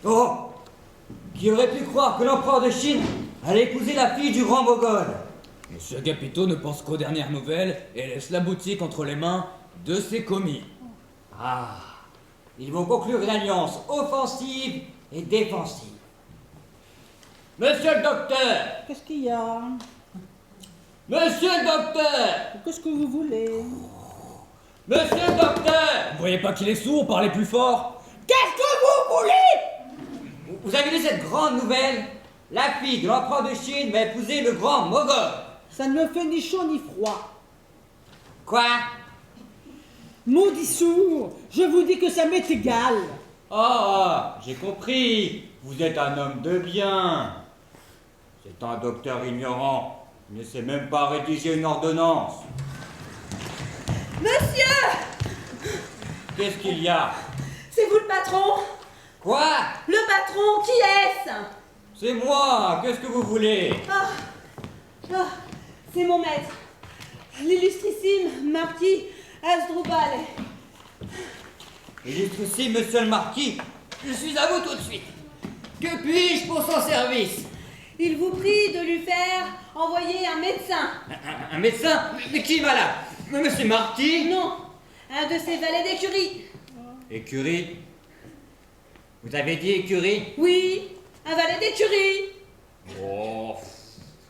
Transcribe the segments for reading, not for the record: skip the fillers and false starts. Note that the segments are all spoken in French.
Oh! Qui aurait pu croire que l'empereur de Chine allait épouser la fille du grand Mogol? Monsieur Agapito ne pense qu'aux dernières nouvelles et laisse la boutique entre les mains de ses commis. Ah! Ils vont conclure une alliance offensive et défensive. Monsieur le docteur! Qu'est-ce qu'il y a? Monsieur le docteur! Qu'est-ce que vous voulez? Monsieur le docteur! Vous voyez pas qu'il est sourd, parlez plus fort? Qu'est-ce que vous voulez? Vous avez lu cette grande nouvelle? La fille de l'empereur de Chine va épouser le grand Mogol. Ça ne me fait ni chaud ni froid. Quoi? Maudit sourd, je vous dis que ça m'est égal. Ah, j'ai compris. Vous êtes un homme de bien. C'est un docteur ignorant. Il ne sait même pas rédiger une ordonnance. Monsieur! Qu'est-ce qu'il y a? C'est vous le patron? Quoi? Le patron, qui est-ce? C'est moi. Qu'est-ce que vous voulez? Ah, c'est mon maître, l'illustrissime marquis Hasdrubal. Illustrissime monsieur le marquis, je suis à vous tout de suite. Que puis-je pour son service? Il vous prie de lui faire envoyer un médecin. Un médecin? Mais qui est malade? Monsieur Marty? Non, un de ses valets d'écurie. Écurie? Vous avez dit écurie? Oui, un valet d'écurie. Oh,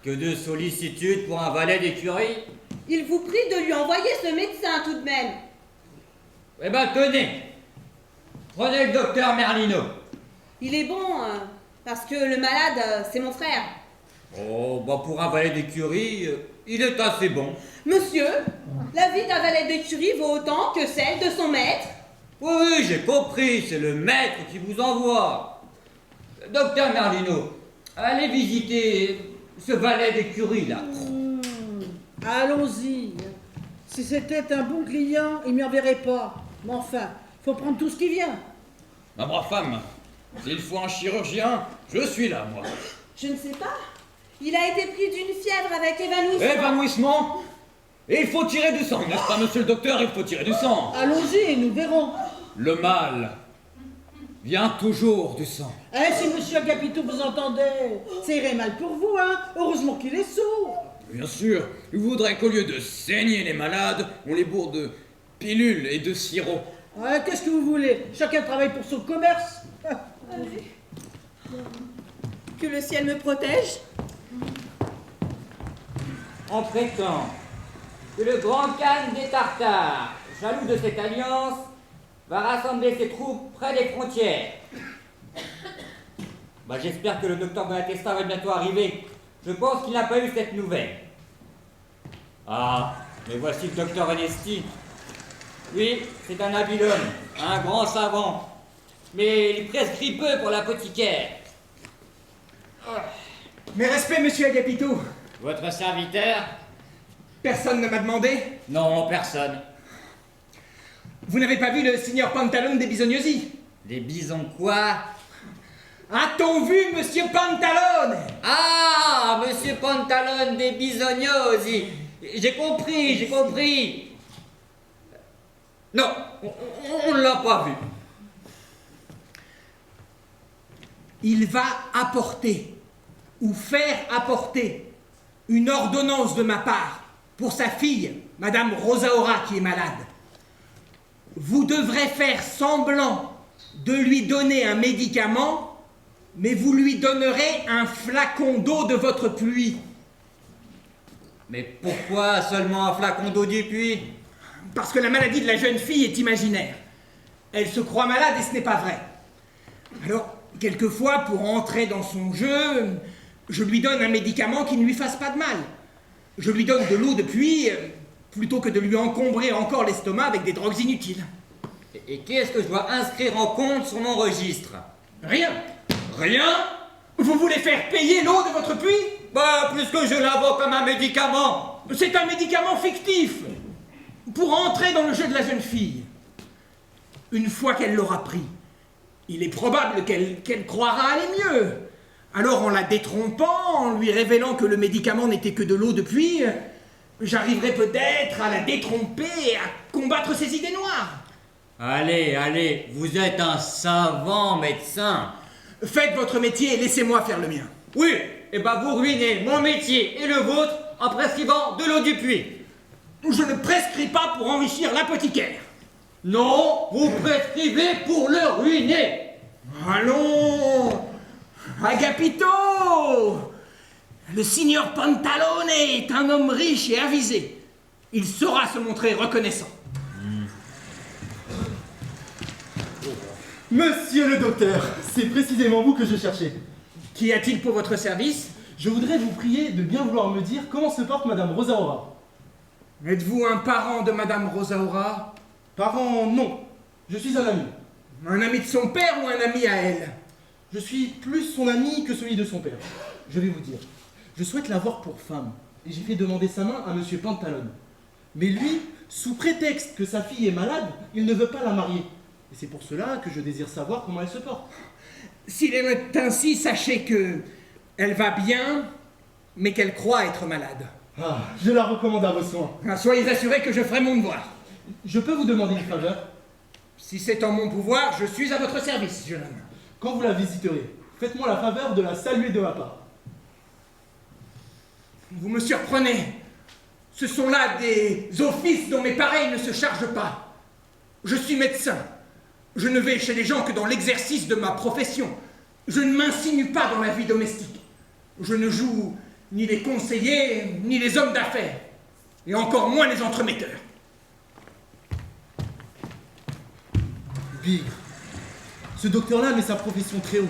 que de sollicitude pour un valet d'écurie. Il vous prie de lui envoyer ce médecin tout de même. Eh ben tenez, prenez le docteur Merlino. Il est bon, parce que le malade, c'est mon frère. Oh, bah pour un valet d'écurie, il est assez bon. Monsieur, la vie d'un valet d'écurie vaut autant que celle de son maître. Oui, oui, j'ai compris, c'est le maître qui vous envoie. Docteur Merlino, allez visiter ce valet d'écurie là. Allons-y. Si c'était un bon client, il ne m'y enverrait pas. Mais enfin, faut prendre tout ce qui vient. Ma brave femme, s'il faut un chirurgien, je suis là, moi. Je ne sais pas. Il a été pris d'une fièvre avec évanouissement. Évanouissement? Et il faut tirer du sang, n'est-ce pas, monsieur le docteur? Il faut tirer du sang. Allons-y et nous verrons. Le mal vient toujours du sang. Eh, si monsieur Agapito vous entendait, ça irait mal pour vous, hein. Heureusement qu'il est sourd. Bien sûr, je voudrais qu'au lieu de saigner les malades, on les bourre de pilules et de sirop. Ouais, qu'est-ce que vous voulez? Chacun travaille pour son commerce. Que le ciel me protège. On prétend que le grand Khan des Tartares, jaloux de cette alliance, va rassembler ses troupes près des frontières. Bah, j'espère que le docteur Bonatesta va bientôt arriver. Je pense qu'il n'a pas eu cette nouvelle. Ah, mais voici le docteur Onesti. Oui, c'est un habile homme, un grand savant. Mais il prescrit peu pour l'apothicaire. Mes respects, monsieur Agapito. Votre serviteur? Personne ne m'a demandé. Non, personne. Vous n'avez pas vu le signor Pantalone des Bisognosi? Des bisons quoi? A-t-on vu monsieur Pantalone? Ah, monsieur Pantalone des Bisognosi. J'ai compris. Non, on ne l'a pas vu. Il va apporter, ou faire apporter, une ordonnance de ma part pour sa fille, Madame Rosaura, qui est malade. Vous devrez faire semblant de lui donner un médicament, mais vous lui donnerez un flacon d'eau de votre puits. Mais pourquoi seulement un flacon d'eau du puits? Parce que la maladie de la jeune fille est imaginaire. Elle se croit malade et ce n'est pas vrai. Alors, quelquefois, pour entrer dans son jeu, je lui donne un médicament qui ne lui fasse pas de mal. Je lui donne de l'eau de puits, plutôt que de lui encombrer encore l'estomac avec des drogues inutiles. Et qu'est-ce que je dois inscrire en compte sur mon registre? Rien. Rien? Vous voulez faire payer l'eau de votre puits? Bah, puisque je la vends comme un médicament. C'est un médicament fictif, pour entrer dans le jeu de la jeune fille. Une fois qu'elle l'aura pris, il est probable qu'elle croira aller mieux. Alors, en la détrompant, en lui révélant que le médicament n'était que de l'eau de puits, j'arriverai peut-être à la détromper et à combattre ses idées noires. Allez, vous êtes un savant médecin. Faites votre métier et laissez-moi faire le mien. Oui, et ben vous ruinez mon métier et le vôtre en prescrivant de l'eau du puits. Je ne prescris pas pour enrichir l'apothicaire. Non, vous prescrivez pour le ruiner. Allons, Agapito! Le signor Pantalone est un homme riche et avisé. Il saura se montrer reconnaissant. Monsieur le docteur, c'est précisément vous que je cherchais. Qu'y a-t-il pour votre service? Je voudrais vous prier de bien vouloir me dire comment se porte Madame Rosaura. Êtes-vous un parent de Madame Rosaura? Parent, non. Je suis un ami. Un ami de son père ou un ami à elle? Je suis plus son ami que celui de son père. Je vais vous dire. Je souhaite l'avoir pour femme. Et j'ai fait demander sa main à Monsieur Pantalone. Mais lui, sous prétexte que sa fille est malade, il ne veut pas la marier. Et c'est pour cela que je désire savoir comment elle se porte. S'il est ainsi, sachez que elle va bien, mais qu'elle croit être malade. Ah, je la recommande à vos soins. Soyez assurés que je ferai mon devoir. Je peux vous demander une faveur? Si c'est en mon pouvoir, je suis à votre service, jeune homme. Quand vous la visiterez, faites-moi la faveur de la saluer de ma part. Vous me surprenez. Ce sont là des offices dont mes pareils ne se chargent pas. Je suis médecin. Je ne vais chez les gens que dans l'exercice de ma profession. Je ne m'insinue pas dans la vie domestique. Je ne joue ni les conseillers, ni les hommes d'affaires. Et encore moins les entremetteurs. Bigre. Ce docteur-là met sa profession très haut.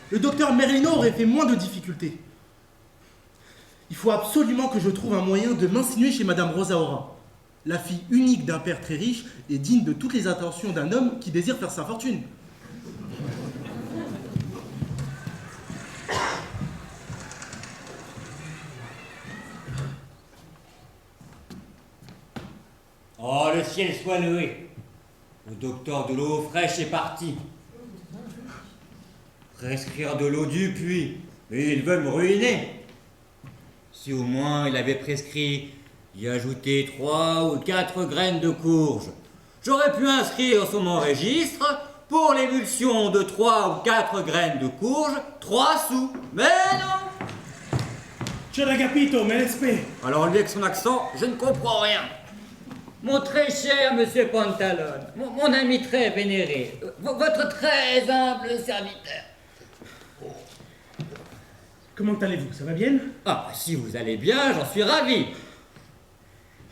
Le docteur Merlino aurait fait moins de difficultés. Il faut absolument que je trouve un moyen de m'insinuer chez Madame Rosaura, la fille unique d'un père très riche et digne de toutes les attentions d'un homme qui désire faire sa fortune. Oh, le ciel soit loué. Le docteur de l'eau fraîche est parti. Prescrire de l'eau du puits, et il veut me ruiner. Si au moins il avait prescrit y ajouter 3 ou 4 graines de courge, j'aurais pu inscrire sur mon registre, pour l'émulsion de 3 ou 4 graines de courge, 3 sous. Mais non! Cher Agapito, me respect. Alors lui avec son accent, je ne comprends rien. Mon très cher monsieur Pantalone, mon ami très vénéré, votre très humble serviteur. Comment allez-vous? Ça va bien? Ah, si vous allez bien, j'en suis ravi.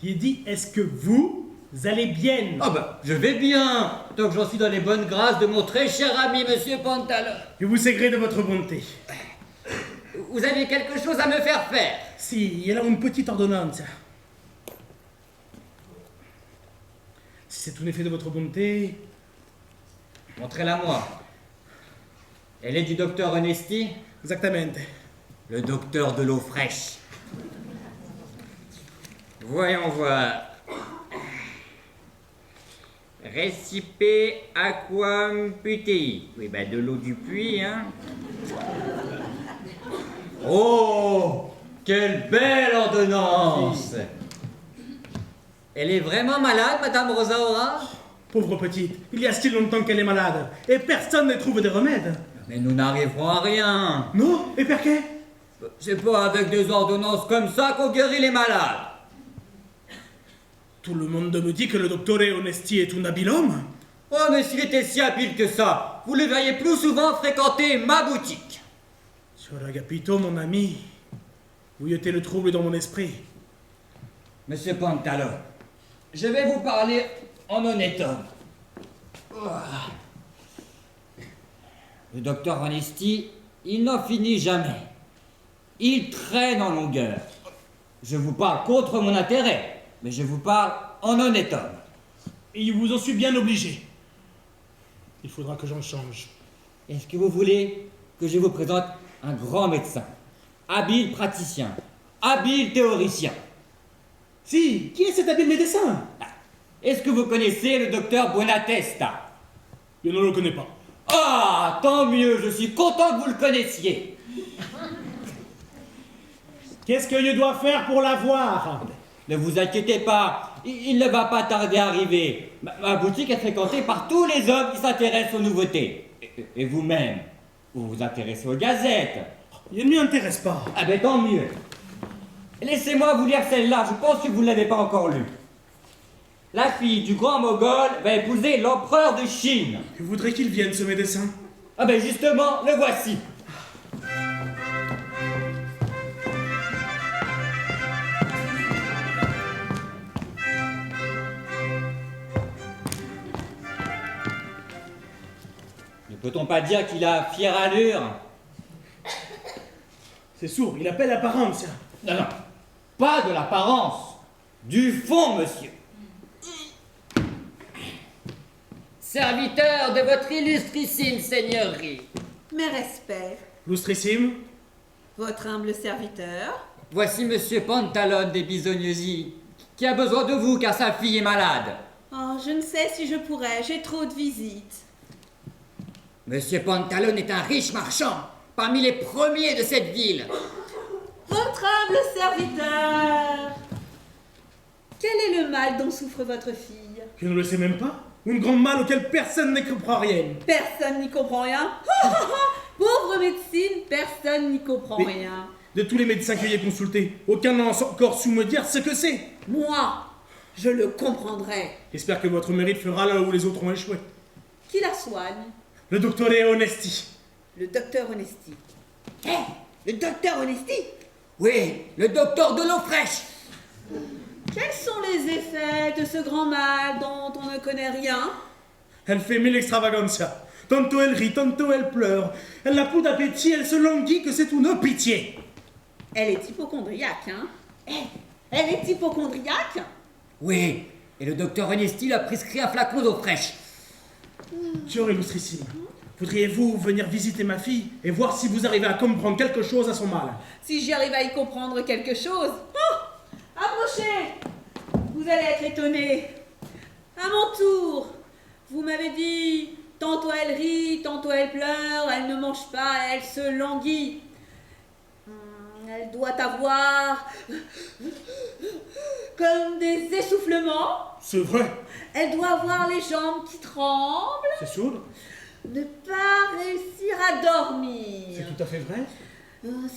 J'ai dit, est-ce que vous allez bien? Ah ben, je vais bien, tant que j'en suis dans les bonnes grâces de mon très cher ami monsieur Pantalone. Je vous sais gré de votre bonté. Vous avez quelque chose à me faire faire? Si, il y a une petite ordonnance. Si c'est tout effet de votre bonté... Montrez-la moi. Elle est du docteur Onesti? Exactement. Le docteur de l'eau fraîche. Voyons voir. Recipe aquam putei. Oui, ben de l'eau du puits, hein. Oh, quelle belle ordonnance! Elle est vraiment malade, Madame Rosaura? Pauvre petite, il y a si longtemps qu'elle est malade, et personne ne trouve de remède. Mais nous n'arriverons à rien. Non? Et perqué? C'est pas avec des ordonnances comme ça qu'on guérit les malades. Tout le monde me dit que le docteur Onesti est un habile homme. Oh, mais s'il était si habile que ça, vous le verriez plus souvent fréquenter ma boutique. Sur Agapito, mon ami, où était le trouble dans mon esprit? Monsieur Pantalone, je vais vous parler en honnête homme. Le docteur Onesti, il n'en finit jamais. Il traîne en longueur. Je vous parle contre mon intérêt, mais je vous parle en honnête homme. Et je vous en suis bien obligé. Il faudra que j'en change. Est-ce que vous voulez que je vous présente un grand médecin, habile praticien, habile théoricien? Si, qui est cet habile médecin? Est-ce que vous connaissez le docteur Buonatesta? Je ne le connais pas. Ah, tant mieux, je suis content que vous le connaissiez. Qu'est-ce que je dois faire pour l'avoir? Ne vous inquiétez pas, il ne va pas tarder à arriver. Ma boutique est fréquentée par tous les hommes qui s'intéressent aux nouveautés. Et vous-même, Vous vous intéressez aux gazettes. Il ne m'y intéresse pas. Ah ben tant mieux. Laissez-moi vous lire celle-là, je pense que vous ne l'avez pas encore lue. La fille du grand Mogol va épouser l'empereur de Chine. Je voudrais qu'il vienne, ce médecin. Ah ben justement, le voici. Ne peut-on pas dire qu'il a fière allure? C'est sourd, il appelle apparence. Non, non, pas de l'apparence, du fond, monsieur. Serviteur de votre illustrissime seigneurie. Mes respects. Lustrissime. Votre humble serviteur. Voici monsieur Pantalone des Bisognosi, qui a besoin de vous car sa fille est malade. Oh, je ne sais si je pourrais, j'ai trop de visites. Monsieur Pantalone est un riche marchand, parmi les premiers de cette ville. Votre humble serviteur. Quel est le mal dont souffre votre fille? Je ne le sais même pas. Une grande mal auquel personne ne comprend rien. Personne n'y comprend rien. Pauvre médecine, personne n'y comprend Mais- rien. De tous les médecins que j'ai consultés, aucun n'a encore su me dire ce que c'est. Moi, je le comprendrai. J'espère que votre mérite fera là où les autres ont échoué. Qui la soigne? Le docteur est Honesti. Le docteur Honesti. Le docteur Honesti? Oui, le docteur de l'eau fraîche. Quels sont les effets de ce grand mal dont on ne connaît rien? Elle fait mille extravaganza. Tantôt elle rit, tantôt elle pleure. Elle n'a plus d'appétit, elle se languit que c'est une pitié. Elle est hypocondriaque, hein? Elle est hypocondriaque? Oui, et le docteur Honesti lui a prescrit un flacon d'eau fraîche. Signor Illustrissime, voudriez-vous venir visiter ma fille et voir si vous arrivez à comprendre quelque chose à son mal? Si j'y arrive à y comprendre quelque chose. Oh! Approchez! Vous allez être étonnés. À mon tour, vous m'avez dit, tantôt elle rit, tantôt elle pleure, elle ne mange pas, elle se languit. Elle doit avoir comme des essoufflements. C'est vrai, Elle doit avoir les jambes qui tremblent. c'est sourd, Ne pas réussir à dormir. c'est tout à fait vrai,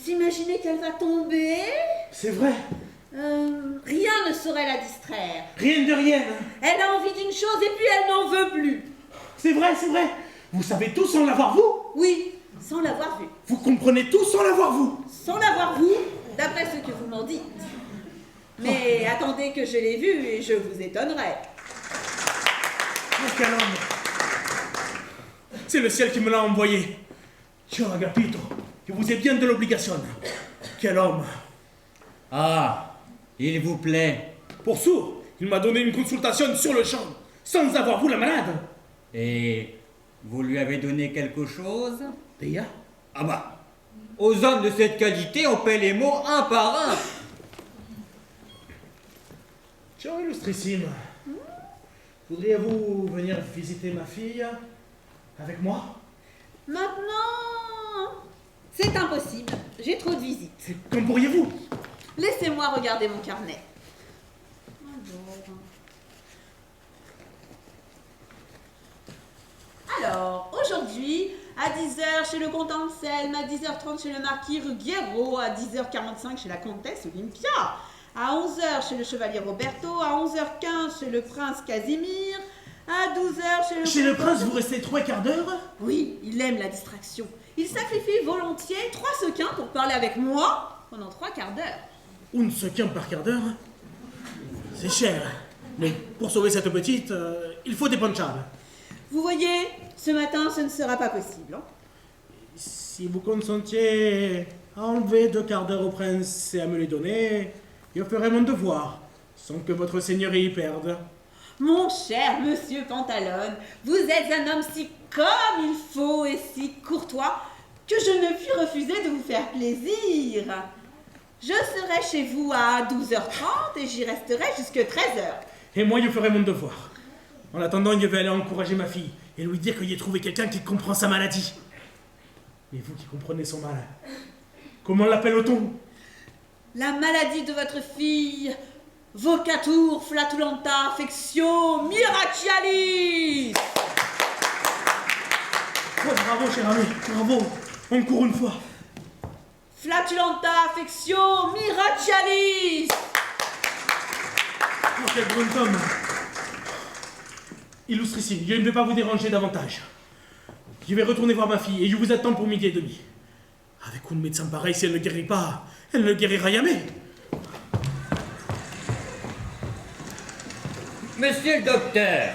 S'imaginer qu'elle va tomber. c'est vrai, Rien ne saurait la distraire. rien de rien. Elle a envie d'une chose et puis elle n'en veut plus. C'est vrai, vous savez tout sans l'avoir vous. Oui, sans l'avoir vu. Vous comprenez tout sans l'avoir vous. Sans l'avoir vu, d'après ce que vous m'en dites. Mais attendez que je l'ai vu et je vous étonnerai. Oh, quel homme. C'est le ciel qui me l'a envoyé. Cher Agapito, je vous ai bien de l'obligation. Quel homme. Ah, il vous plaît. Pour sourd, il m'a donné une consultation sur le champ, sans avoir vous la malade. Et vous lui avez donné quelque chose? Déjà? Ah bah, aux hommes de cette qualité, on paie les mots un par un. Cher Illustrissime, voudriez-vous venir visiter ma fille avec moi? Maintenant, c'est impossible. J'ai trop de visites. Quand pourriez-vous? Laissez-moi regarder mon carnet. Alors, aujourd'hui, à 10h chez le comte Anselme, à 10h30 chez le marquis Ruggiero, à 10h45 chez la comtesse Olympia, à 11h chez le chevalier Roberto, à 11h15 chez le prince Casimir, à 12h Chez le prince, vous restez 3/4 d'heure? Oui, il aime la distraction. Il sacrifie volontiers 3 sequins pour parler avec moi pendant 3/4 d'heure. Une sequin par quart d'heure? C'est cher. Mais pour sauver cette petite, il faut des ponchables. Vous voyez, ce matin, ce ne sera pas possible. Hein. Si vous consentiez à enlever 2/4 d'heure au prince et à me les donner, je ferai mon devoir, sans que votre seigneurie y perde. Mon cher monsieur Pantalone, vous êtes un homme si comme il faut et si courtois que je ne puis refuser de vous faire plaisir. Je serai chez vous à 12h30 et j'y resterai jusque 13h. Et moi, je ferai mon devoir. En attendant, je vais aller encourager ma fille et lui dire que j'ai trouvé quelqu'un qui comprend sa maladie. Et vous qui comprenez son mal, comment l'appelle-t-on? La maladie de votre fille, vocatur flatulenta affectio miracialis. Oh, bravo, cher ami, bravo. Encore une fois. Flatulenta affectio miracialis. Oh, quel grand homme. Illustrissime, je ne vais pas vous déranger davantage. Je vais retourner voir ma fille et je vous attends pour 12h30. Avec un médecin pareil, si elle ne guérit pas, elle ne guérira jamais. Monsieur le docteur,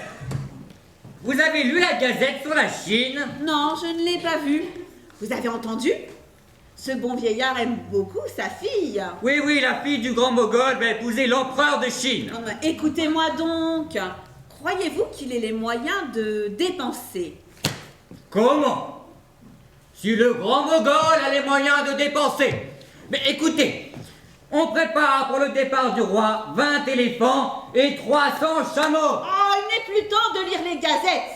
vous avez lu la gazette sur la Chine? Non, je ne l'ai pas vu. Vous avez entendu? Ce bon vieillard aime beaucoup sa fille. Oui, oui, la fille du grand mogol va épouser l'empereur de Chine. Non, mais écoutez-moi donc. Croyez-vous qu'il ait les moyens de dépenser? Comment? Si le grand mogol a les moyens de dépenser. Mais écoutez, on prépare pour le départ du roi 20 éléphants et 300 chameaux. Oh, il n'est plus temps de lire les gazettes.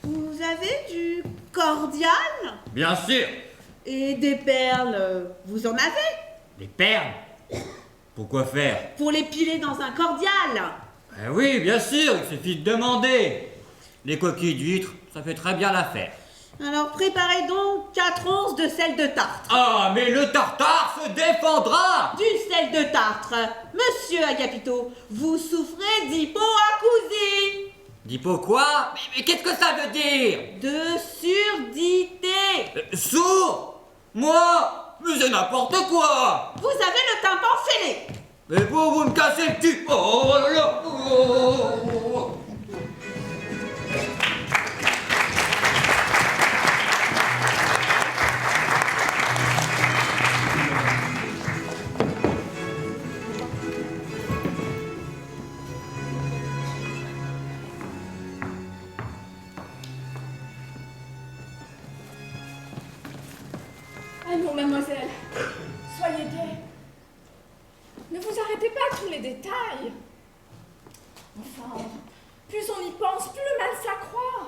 Vous avez du cordial Bien sûr. et des perles, vous en avez? Des perles? Pourquoi faire? Pour les piler dans un cordial. Oui, bien sûr, il suffit de demander. Les coquilles d'huîtres, ça fait très bien l'affaire. Alors préparez donc 4 onces de sel de tartre. Ah, mais le tartare se défendra! Du sel de tartre. Monsieur Agapito, vous souffrez d'hypoacousie. D'hypo quoi? Mais qu'est-ce que ça veut dire? De surdité. Sourd? Moi? Mais c'est n'importe quoi! Vous avez le tympan fêlé. Mais vous me cassez le cul! Oh là là! Oh. Allons, mademoiselle, soyez gaie. Ne vous arrêtez pas à tous les détails. Enfin, plus on y pense, plus le mal s'accroît.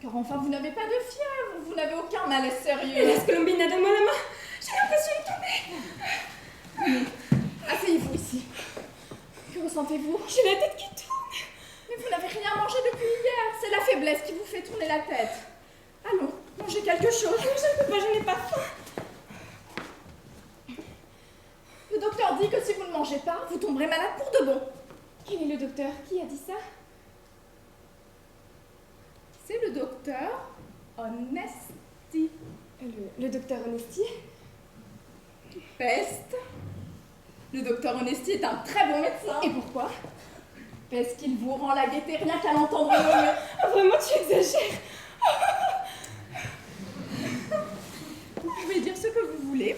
Car enfin, vous n'avez pas de fièvre, vous n'avez aucun malaise sérieux. Laisse Colombina, donne-moi la main. J'ai l'impression de tomber. Asseyez-vous ici. Que ressentez-vous? J'ai la tête qui tourne. Mais vous n'avez rien mangé depuis hier. C'est la faiblesse qui vous fait tourner la tête. Allons, mangez quelque chose. Je ne peux pas, je n'ai pas faim. Le docteur dit que si vous ne mangez pas, vous tomberez malade pour de bon. Quel est le docteur? Qui a dit ça? C'est le docteur Honesty. Le docteur Honesty? Peste. Le docteur Honesty est un très bon médecin. Et pourquoi? Parce qu'il vous rend la gaieté rien qu'à l'entendre murmurer. Ah, vraiment, tu exagères. Vous pouvez dire ce que vous voulez.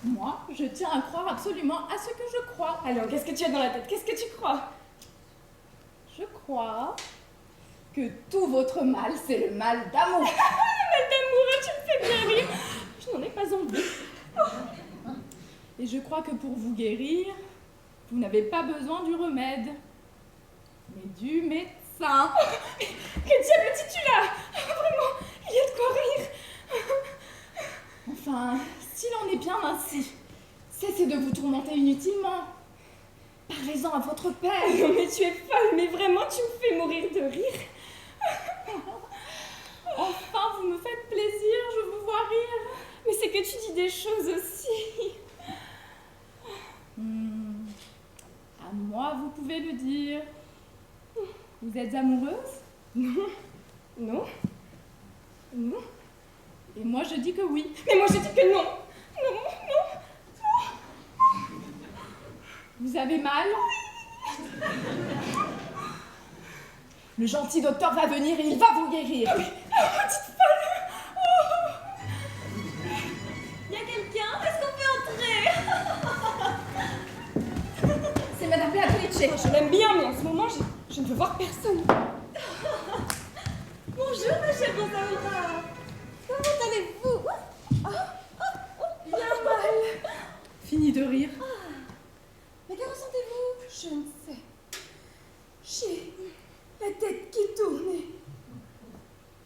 Moi, je tiens à croire absolument à ce que je crois. Alors, qu'est-ce que tu as dans la tête? Qu'est-ce que tu crois? Je crois que tout votre mal, c'est le mal d'amour. Le mal d'amour, tu me fais bien rire. Je n'en ai pas envie. Et je crois que pour vous guérir, vous n'avez pas besoin du remède, mais du médecin. Que diable dis-tu là? Vraiment, il y a de quoi rire. Enfin, s'il en est bien ainsi, cessez de vous tourmenter inutilement. Parlez-en à votre père. Non mais tu es folle, mais vraiment tu me fais mourir de rire. Enfin, vous me faites plaisir, je vous vois rire. Mais c'est que tu dis des choses aussi. À moi, vous pouvez le dire. Vous êtes amoureuse? Non. Non. Non. Et moi, je dis que oui. Mais moi je dis que non. Non, non. Vous avez mal? Le gentil docteur va venir et il va vous guérir. Ah oui, petite folle. Y a quelqu'un? Est-ce qu'on peut entrer? C'est Madame Beatrice. Je l'aime bien, mais en ce moment je ne veux voir personne. Bonjour, ma chère Rosaura. Comment allez-vous? Bien mal. Fini de rire. Mais que ressentez-vous? Je ne sais. J'ai la tête qui tourne.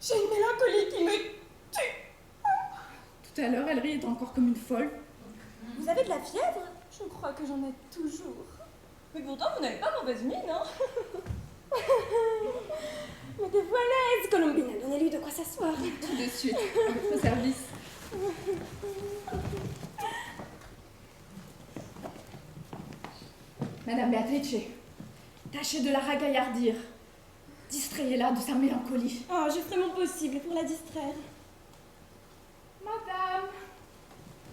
J'ai une mélancolie qui me tue. Tout à l'heure, elle riait encore comme une folle. Vous avez de la fièvre? Je crois que j'en ai toujours. Mais pourtant, vous n'avez pas mauvaise mine, hein? Me dévoilaise, Colombina, donnez-lui de quoi s'asseoir. Tout de suite, à votre service. Madame Beatrice, tâchez de la ragaillardir. Distrayez-la de sa mélancolie. Oh, je ferai mon possible pour la distraire. Madame,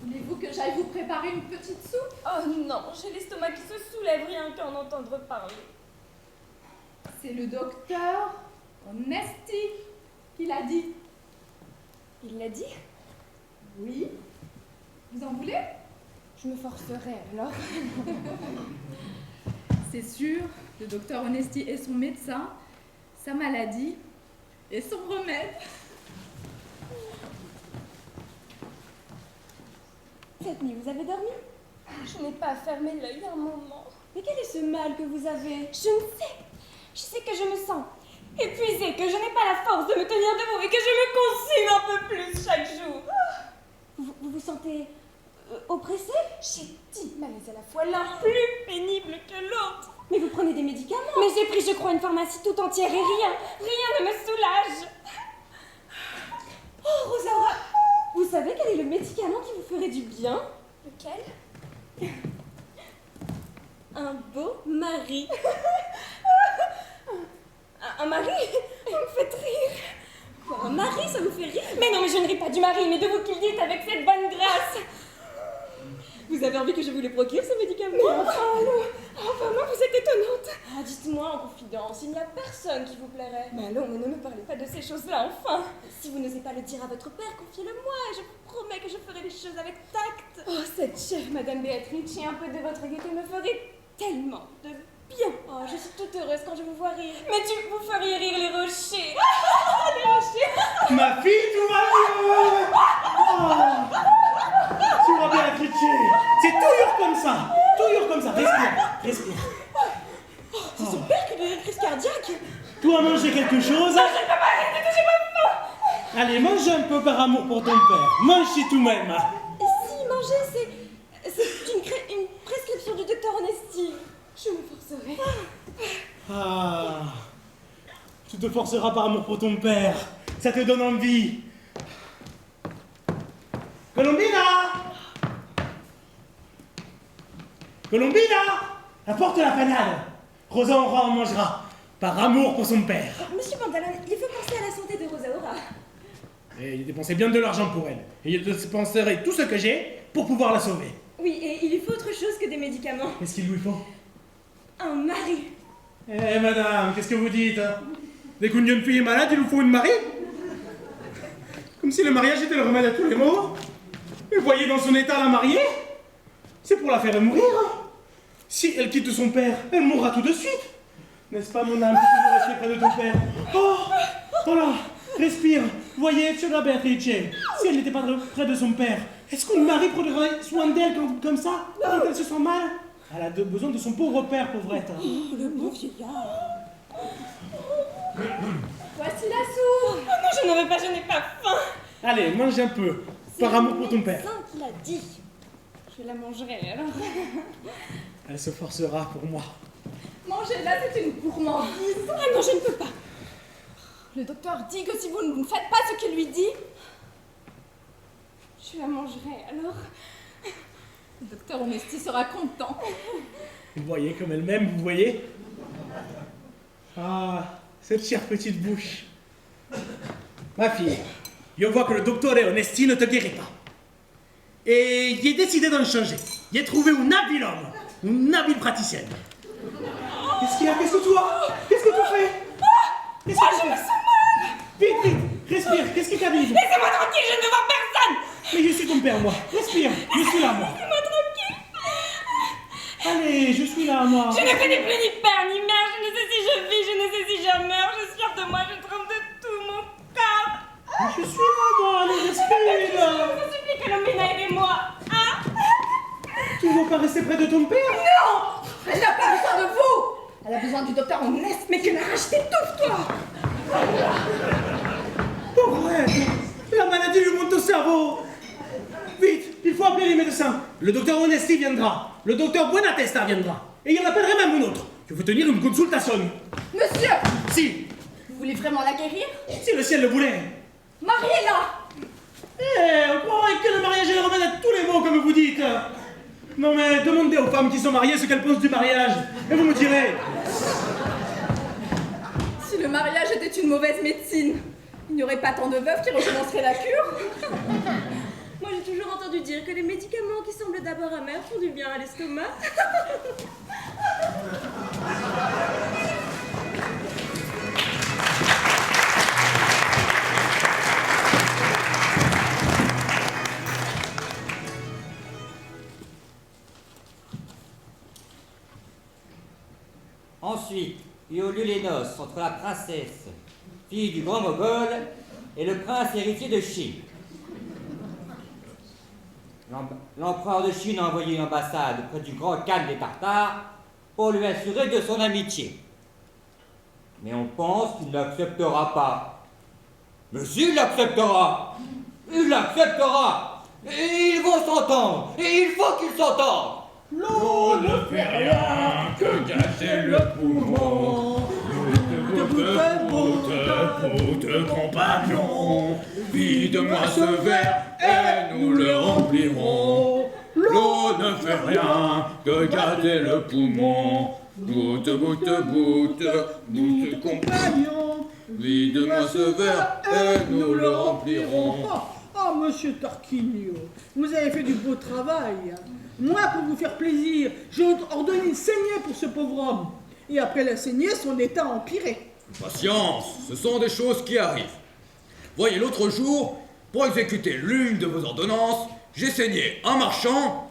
voulez-vous que j'aille vous préparer une petite soupe? Oh non, j'ai l'estomac qui se soulève rien qu'à en entendre parler. C'est le docteur Onesti qui l'a dit. Il l'a dit? Oui. Vous en voulez? Je me forcerai alors. C'est sûr, le docteur Onesti est son médecin, sa maladie et son remède. Cette nuit, vous avez dormi? Je n'ai pas fermé l'œil un moment. Mais quel est ce mal que vous avez? Je ne sais. Je sais que je me sens épuisée, que je n'ai pas la force de me tenir debout et que je me consume un peu plus chaque jour. Vous vous sentez oppressée? J'ai 10 malaises à la fois, l'un plus pénible que l'autre. Mais vous prenez des médicaments? Mais j'ai pris, je crois, une pharmacie tout entière et rien ne me soulage. Oh, Rosaura, vous savez quel est le médicament qui vous ferait du bien? Lequel? Un beau mari. Un mari? Vous me faites rire. Quoi, un mari, ça vous fait rire? Mais non, mais je ne ris pas du mari, mais de vous qui le dites avec cette bonne grâce. Vous avez envie que je vous le procure, ce médicament? Mais enfin, non, vous êtes étonnante. Ah, dites-moi en confidence, il n'y a personne qui vous plairait. Mais allons, ne me parlez pas de ces choses-là, enfin. Si vous n'osez pas le dire à votre père, confiez-le-moi, et je vous promets que je ferai les choses avec tact. Oh, cette chère Madame Beatrice, un peu de votre gaieté me ferait tellement de bien. Oh, je suis toute heureuse quand je vous vois rire. Mais vous feriez rire les rochers. Les rochers. Ma fille, tout va mieux. Oh. Tu vas bien, Beatrice. C'est toujours comme ça. Toujours comme ça. Respire. C'est son père qui doit une crise cardiaque. Tu as mangé quelque chose? Non, je ne peux pas arrêter, j'ai pas faim. Allez, mange un peu par amour pour ton père. Mange si tout-même. Et si manger, c'est une prescription du docteur Onesti. Je me forcerai. Ah. Tu te forceras par amour pour ton père. Ça te donne envie. Colombina, apporte la panade. Rosaura en mangera. Par amour pour son père. Monsieur Pantalon, il faut penser à la santé de Rosaura. Et il dépensait bien de l'argent pour elle. Et il dépenserait tout ce que j'ai pour pouvoir la sauver. Oui, et il lui faut autre chose que des médicaments. Qu'est-ce qu'il lui faut? Un mari. Eh madame, qu'est-ce que vous dites? Dès qu'une jeune fille est malade, il lui faut une mari? Comme si le mariage était le remède à tous les maux. Et voyez dans son état la mariée? C'est pour la faire mourir. Si elle quitte son père, elle mourra tout de suite. N'est-ce pas mon âme, tu veux rester près de ton père? Oh, voilà, respire. Voyez, sur la Beatrice, si elle n'était pas près de son père, est-ce qu'un mari prendrait soin d'elle comme ça, quand elle se sent mal? Elle a besoin de son pauvre père, pauvrette. Oh, le bon vieillard. Voici la soupe. Oh non, je n'en veux pas, je n'ai pas faim. Allez, mange un peu, par amour pour ton père. C'est le médecin qui l'a dit. Je la mangerai alors. Elle se forcera pour moi. Mangez-la, c'est une gourmandise. Ah non, je ne peux pas. Le docteur dit que si vous ne faites pas ce qu'il lui dit, je la mangerai alors. Le docteur Onesti sera content. Vous voyez comme elle m'aime, vous voyez? Ah, cette chère petite bouche. Ma fille, je vois que le docteur Onesti ne te guérit pas. Et j'ai décidé d'en changer. J'ai trouvé un habile homme, une habile praticienne. Qu'est-ce qu'il y a? Qu'est-ce que tu as? Qu'est-ce que tu fais? Qu'est-ce que tu fais? Je me sens mal. Vite, respire. Qu'est-ce qui t'arrive? Laissez-moi tranquille, je ne veux voir personne. Mais je suis ton père, moi. Respire, je suis là, moi. Laissez-moi tranquille. Allez, je suis là, moi. Je ne connais plus ni père ni mère, je ne sais si je vis, je ne sais si je meurs, je suis hors de moi, je tremble de tout mon corps. Je suis là, moi. Allez, respire. Je vous supplie, Colombina, aidez-moi. Hein? Tu ne veux pas rester près de ton père? non, elle n'a pas besoin de vous. Elle a besoin du docteur Onesti. Mais que l'arrache, t'étouffe-toi. appeler les médecins. Le docteur Onesti viendra. Le docteur Buenatesta viendra. Et il en appellerait même un autre. Je veux tenir une consultation. Monsieur, Si, vous voulez vraiment la guérir? si le ciel le voulait. Mariez-la! On croirait que le mariage est le remède à tous les maux, comme vous dites. Non mais demandez aux femmes qui sont mariées ce qu'elles pensent du mariage. Et vous me direz. Si le mariage était une mauvaise médecine, il n'y aurait pas tant de veuves qui recommenceraient la cure. Moi, j'ai toujours entendu dire que les médicaments qui semblent d'abord amers font du bien à l'estomac. Ensuite, il y eut lieu les noces entre la princesse, fille du grand Mogol, et le prince héritier de Chine. L'empereur de Chine a envoyé une ambassade près du grand Khan des Tartares pour lui assurer de son amitié. Mais on pense qu'il n'acceptera pas. Mais s'il l'acceptera, il l'acceptera. Et ils vont s'entendre. Et il faut qu'ils s'entendent. L'eau ne fait rien que gâcher le poumon. Boute, compagnon, vide-moi ce verre et nous le remplirons. L'eau ne fait rien que gâcher le poumon. Boute, compagnon, vide-moi ce verre et nous le remplirons. Oh, monsieur Tarquinio, vous avez fait du beau travail. Moi, pour vous faire plaisir, j'ai ordonné une saignée pour ce pauvre homme. Et après la saignée, son état a empiré. Patience, ce sont des choses qui arrivent. Voyez, l'autre jour, pour exécuter l'une de vos ordonnances, j'ai saigné en marchant,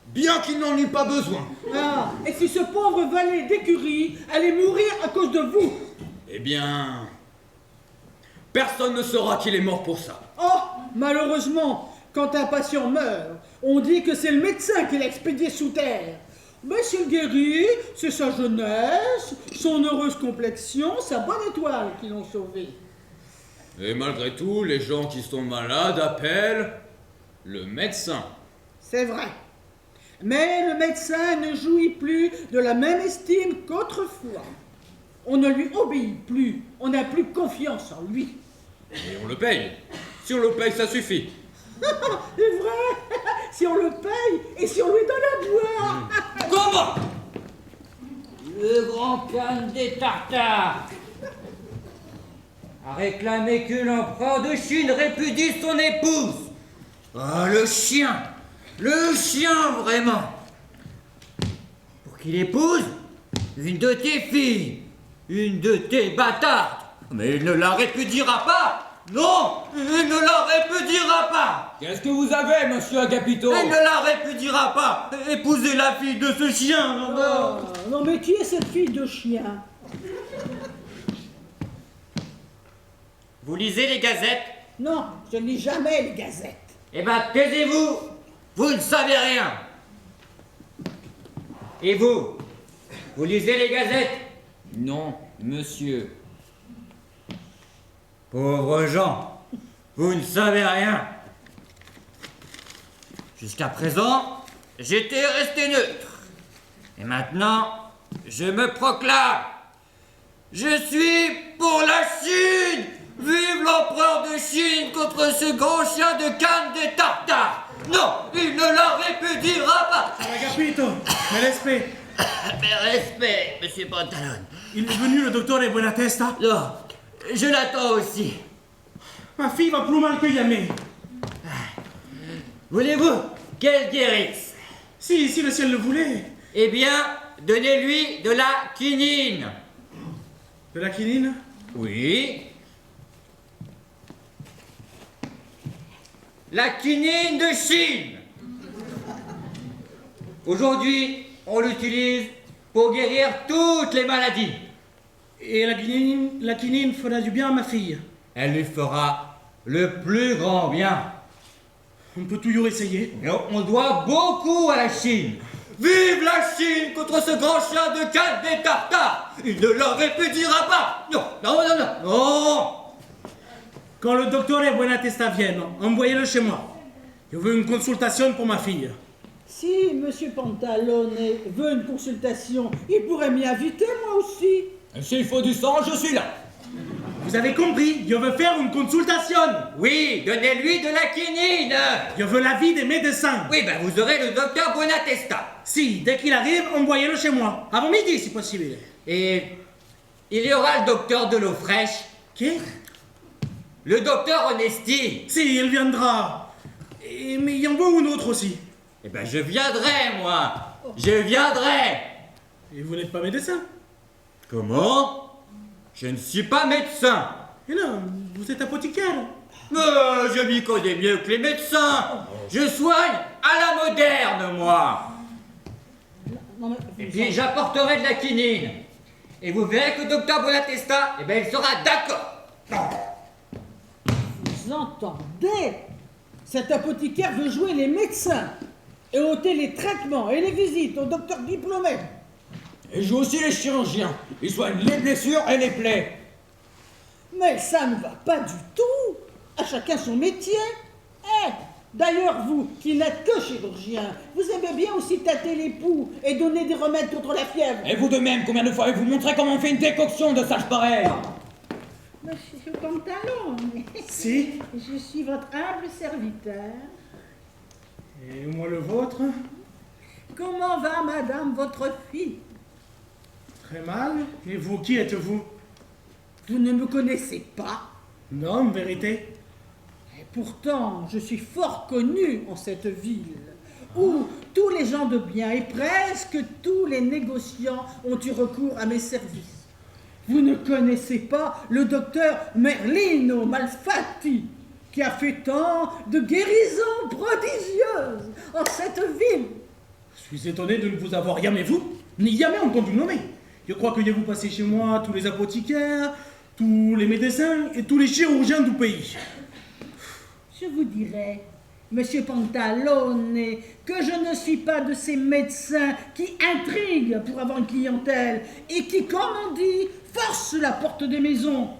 bien qu'il n'en eût pas besoin. Ah, et si ce pauvre valet d'écurie allait mourir à cause de vous? Eh bien, personne ne saura qu'il est mort pour ça. Oh, malheureusement, quand un patient meurt, on dit que c'est le médecin qui l'a expédié sous terre. Mais s'il guérit, c'est sa jeunesse, son heureuse complexion, sa bonne étoile qui l'ont sauvé. Et malgré tout, les gens qui sont malades appellent le médecin. C'est vrai. Mais le médecin ne jouit plus de la même estime qu'autrefois. On ne lui obéit plus, on n'a plus confiance en lui. Et on le paye. Si on le paye, ça suffit. C'est vrai. Si on le paye et si on lui donne à boire. Comment? Le grand Khan des Tartares a réclamé que l'empereur de Chine répudie son épouse. Ah, le chien vraiment. Pour qu'il épouse une de tes filles, une de tes bâtardes. Mais il ne la répudiera pas. Non, il ne la répudiera pas. Qu'est-ce que vous avez, monsieur Agapito? Il ne la répudiera pas. Épousez la fille de ce chien. Non mais qui est cette fille de chien? Vous lisez les gazettes? Non, je ne lis jamais les gazettes. Eh ben, taisez-vous. Vous ne savez rien. Et vous lisez les gazettes? Non, monsieur. Pauvres gens, vous ne savez rien. Jusqu'à présent, j'étais resté neutre. Et maintenant, je me proclame. Je suis pour la Chine. Vive l'empereur de Chine contre ce grand chien de Khan des Tartares. Non, il ne la répudiera pas. Agapito, mes respects. Mes respects, monsieur Pantalone. Il est venu, le docteur Buenatesta? Non, je l'attends aussi. Ma fille va plus mal que jamais. Voulez-vous qu'elle guérisse? Si le ciel le voulait. Eh bien, donnez-lui de la quinine. De la quinine? Oui. La quinine de Chine. Aujourd'hui, on l'utilise pour guérir toutes les maladies. Et la quinine fera du bien à ma fille. Elle lui fera le plus grand bien. On peut toujours essayer. Et on doit beaucoup à la Chine. Vive la Chine contre ce grand chien de Khan des Tartares. Il ne la répudiera pas. Non. Quand le docteur Buenatesta vienne, envoyez-le chez moi. Je veux une consultation pour ma fille. Si Monsieur Pantalone veut une consultation, il pourrait m'y inviter, moi aussi. Et s'il faut du sang, je suis là. Vous avez compris, je veux faire une consultation. Oui, donnez-lui de la quinine. Je veux l'avis des médecins. Oui, ben vous aurez le docteur Bonatesta. Si, dès qu'il arrive, envoyez-le chez moi. Avant midi, si possible. Et il y aura le docteur de l'eau fraîche. Qui? Le docteur Honesti. Si, il viendra. Mais il y en veut un autre aussi. Eh ben je viendrai, moi. Je viendrai. Et vous n'êtes pas médecin? Comment? Je ne suis pas médecin. Et non, vous êtes apothicaire. Je m'y connais mieux que les médecins. Je soigne à la moderne, moi. Non, mais Et puis j'apporterai de la quinine. Et vous verrez que le docteur Bonatesta, eh ben il sera d'accord. vous entendez? Cet apothicaire veut jouer les médecins et ôter les traitements et les visites aux docteurs diplômés. Et je joue aussi les chirurgiens. Ils soignent les blessures et les plaies. Mais ça ne va pas du tout. À chacun son métier. D'ailleurs, vous, qui n'êtes que chirurgien, vous aimez bien aussi tâter les poux et donner des remèdes contre la fièvre. Et vous de même, combien de fois avez-vous montré comment on fait une décoction de sage pareil? Monsieur Pantalone, Si. je suis votre humble serviteur. Et moi le vôtre? Comment va madame votre fille? Très mal. Et vous, qui êtes-vous? Vous ne me connaissez pas? Non, en vérité. Et pourtant, je suis fort connu en cette ville, où tous les gens de bien et presque tous les négociants ont eu recours à mes services. Vous ne connaissez pas le docteur Merlino Malfatti, qui a fait tant de guérisons prodigieuses en cette ville. Je suis étonné de ne vous avoir jamais vu, ni jamais entendu nommer. Je crois que je vous passez chez moi tous les apothicaires, tous les médecins et tous les chirurgiens du pays. Je vous dirais, Monsieur Pantalone, que je ne suis pas de ces médecins qui intriguent pour avoir une clientèle et qui, comme on dit, forcent la porte des maisons.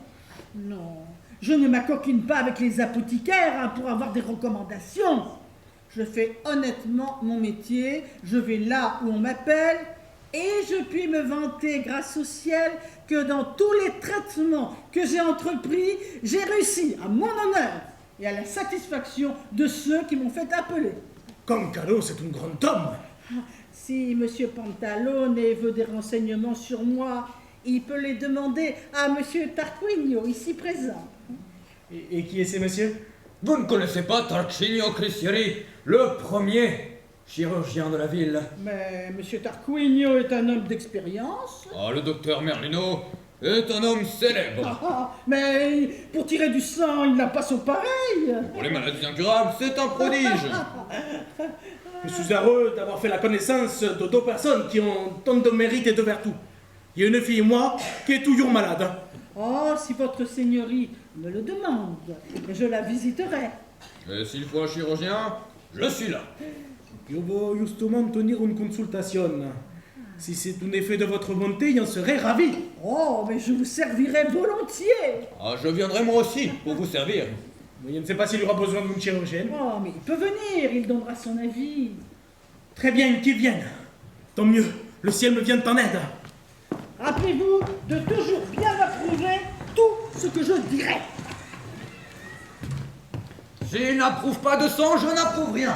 Non, je ne m'acoquine pas avec les apothicaires pour avoir des recommandations. Je fais honnêtement mon métier, je vais là où on m'appelle et je puis me vanter grâce au ciel que dans tous les traitements que j'ai entrepris, j'ai réussi à mon honneur et à la satisfaction de ceux qui m'ont fait appeler. Comme Caro, c'est un grand homme. Si Monsieur Pantalone veut des renseignements sur moi, il peut les demander à Monsieur Tarquinio, ici présent. Et qui est ce monsieur? Vous ne connaissez pas Tarquinio Cristieri, le premier chirurgien de la ville? Mais Monsieur Tarquinio est un homme d'expérience. Ah, le docteur Merlino est un homme célèbre. Mais pour tirer du sang, il n'a pas son pareil. Pour les maladies incurables, c'est un prodige. Je suis heureux d'avoir fait la connaissance de deux personnes qui ont tant de mérite et de vertu. Il y a une fille, moi, qui est toujours malade. Oh, si votre seigneurie me le demande, je la visiterai. Et s'il faut un chirurgien, je suis là. Je veux justement tenir une consultation. Si c'est un effet de votre bonté, j'en serais ravi. Oh, mais je vous servirai volontiers. Ah, je viendrai moi aussi pour vous servir. Mais je ne sais pas s'il y aura besoin d'une chirurgienne. Oh, mais il peut venir, il donnera son avis. Très bien, qu'il vienne. Tant mieux, le ciel me vient en aide. Rappelez-vous de toujours bien approuver tout ce que je dirai. S'il n'approuve pas de sang, je n'approuve rien.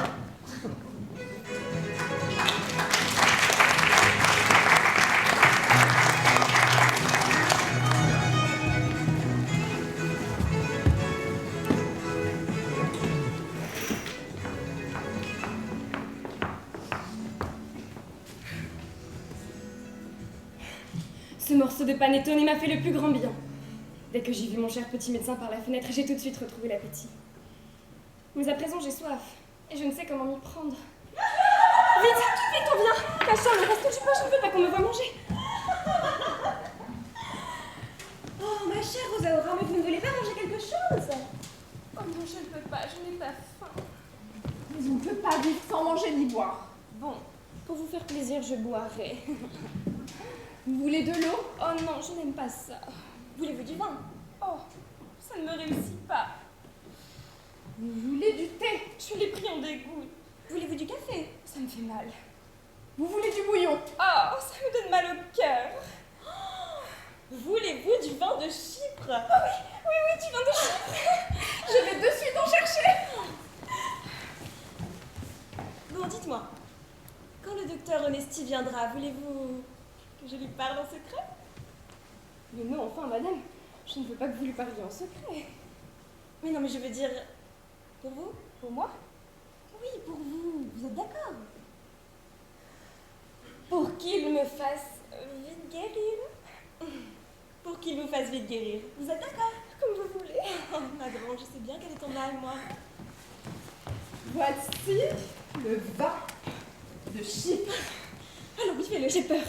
Ce morceau de panettone m'a fait le plus grand bien. Dès que j'ai vu mon cher petit médecin par la fenêtre, j'ai tout de suite retrouvé l'appétit. Mais à présent, j'ai soif, et je ne sais comment m'y prendre. Vite, vite, on vient! Cache-toi, le reste du pain, je ne veux pas qu'on me voie manger. Oh, ma chère Rosaura, mais vous ne voulez pas manger quelque chose? Oh non, je ne peux pas, je n'ai pas faim. Mais on ne peut pas vivre sans manger ni boire. Bon, pour vous faire plaisir, je boirai. Vous voulez de l'eau? Oh non, je n'aime pas ça. Voulez-vous du vin? Oh, ça ne me réussit pas. Vous voulez du thé? Je l'ai pris en dégoût. Voulez-vous du café? Ça me fait mal. Vous voulez du bouillon? Oh, ça me donne mal au cœur. Voulez-vous du vin de Chypre? Ah oui, du vin de Chypre. Je vais de suite en chercher. Bon, dites-moi, quand le docteur Onesti viendra, voulez-vous que je lui parle en secret? Mais non, enfin, madame, je ne veux pas que vous lui parliez en secret. Mais non, mais je veux dire, pour vous? Pour moi? Oui, pour vous. Vous êtes d'accord? Pour qu'il me fasse vite guérir? Pour qu'il vous fasse vite guérir. Vous êtes d'accord? Comme vous voulez. Oh, ma grande, je sais bien quel est ton mal, moi. Voici le vin de Chypre. Alors oui, fais-le, j'ai peur.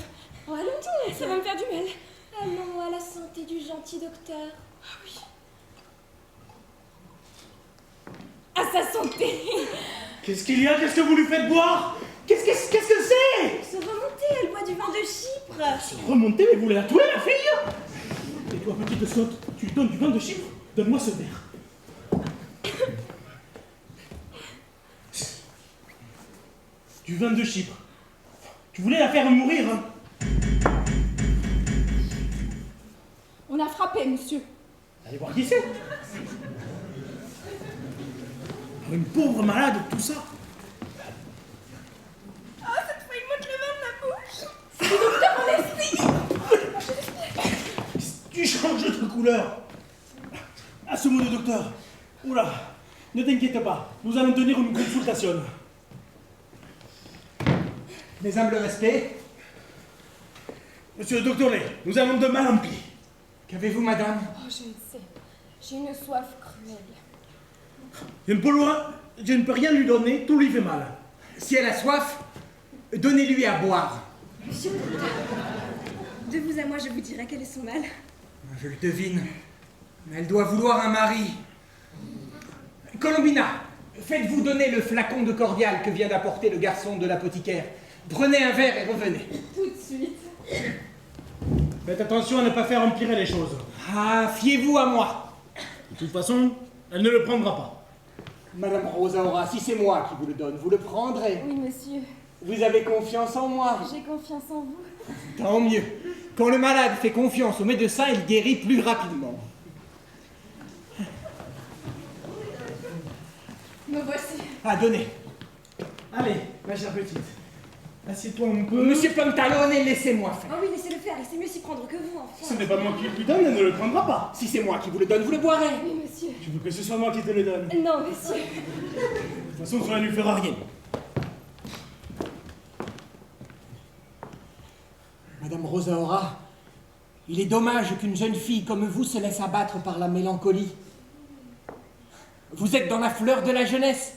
Oh, allons-y, Ça va me faire du mal. Allons à la santé du gentil docteur. Ah oui. À sa santé. Qu'est-ce qu'il y a? Qu'est-ce que vous lui faites boire? Qu'est-ce que c'est? Se remonter, elle boit du vin de Chypre. Remontez, mais vous voulez la tuer, la fille? Et toi, petite sotte, tu lui donnes du vin de Chypre? Donne-moi ce verre. Du vin de Chypre. Tu voulais la faire mourir, hein? On a frappé, monsieur. Allez voir qui c'est. Une pauvre malade, tout ça. Ah, cette fois, il monte le vin de ma bouche. C'est le docteur Onesti. Tu changes de couleur. À ce mot de docteur. Oula, ne t'inquiète pas, nous allons tenir une consultation. Mes humbles respects. Monsieur le docteur Lay, nous allons de mal en pis. Qu'avez-vous, madame? Oh, je ne sais. J'ai une soif cruelle. Un peu loin, je ne peux rien lui donner, tout lui fait mal. Si elle a soif, donnez-lui à boire. Monsieur le docteur, de vous à moi, je vous dirai quel est son mal. Je le devine. Mais elle doit vouloir un mari. Colombina, faites-vous donner le flacon de cordial que vient d'apporter le garçon de l'apothicaire. Prenez un verre et revenez. Tout de suite. Faites attention à ne pas faire empirer les choses. Ah, fiez-vous à moi. De toute façon, elle ne le prendra pas. Madame Rosaura, si c'est moi qui vous le donne, vous le prendrez. Oui, monsieur. Vous avez confiance en moi. J'ai confiance en vous. Tant mieux. Quand le malade fait confiance au médecin, il guérit plus rapidement. Me voici. Ah, donnez. Allez, ma chère petite. Assieds-toi un peu. Monsieur Pantalone, laissez-moi faire. Oh oui, laissez-le faire, il sait mieux s'y prendre que vous, enfin. Ce n'est pas moi qui lui donne, elle ne le prendra pas. Si c'est moi qui vous le donne, vous le boirez. Oui, monsieur. Tu veux que ce soit moi qui te le donne? De Non, monsieur. toute façon, cela ne lui fera rien. Madame Rosaura, il est dommage qu'une jeune fille comme vous se laisse abattre par la mélancolie. Vous êtes dans la fleur de la jeunesse.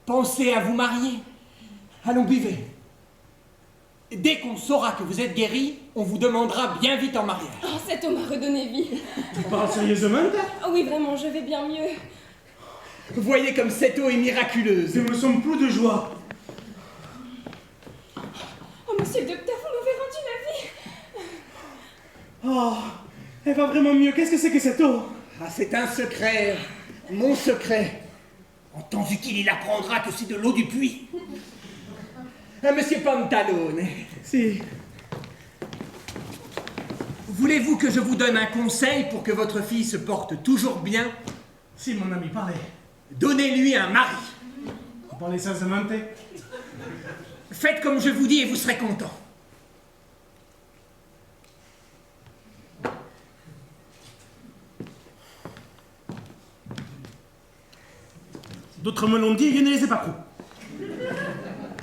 Pensez à vous marier. Allons, buvez. Dès qu'on saura que vous êtes guéri, on vous demandera bien vite en mariage. Oh, cet homme a redonné vie. Tu parles sérieusement, toi? Oh oui, vraiment, je vais bien mieux. Vous voyez comme cette eau est miraculeuse. Nous ne sommes plus de joie. Oh, monsieur le docteur, vous m'avez rendu la vie. Oh, elle va vraiment mieux. Qu'est-ce que c'est que cette eau? Ah, c'est un secret. Mon secret. Entendu qu'il apprendra que c'est de l'eau du puits. Ah, monsieur Pantalone. Si. Voulez-vous que je vous donne un conseil pour que votre fille se porte toujours bien? Si, mon ami, parlez. Donnez-lui un mari. Vous parlez sincèrement? Faites comme je vous dis et vous serez content. D'autres me l'ont dit et je ne les ai pas cru.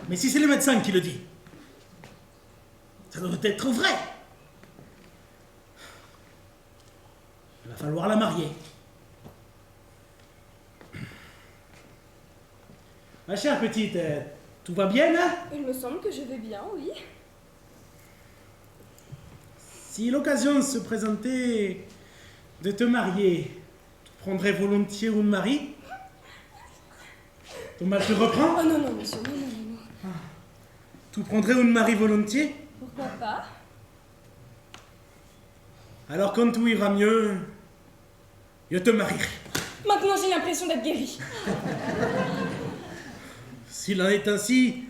Mais si c'est le médecin qui le dit, ça doit être vrai. Il va falloir la marier. Ma chère petite, tout va bien, hein? Il me semble que je vais bien, oui. Si l'occasion se présentait de te marier, tu prendrais volontiers un mari? Ton mal te reprend? Oh non, non, monsieur, non, non, non, non. Tu prendrais un mari volontiers? Pourquoi pas? Alors quand tout ira mieux, je te marierai. Maintenant, j'ai l'impression d'être guérie. S'il en est ainsi,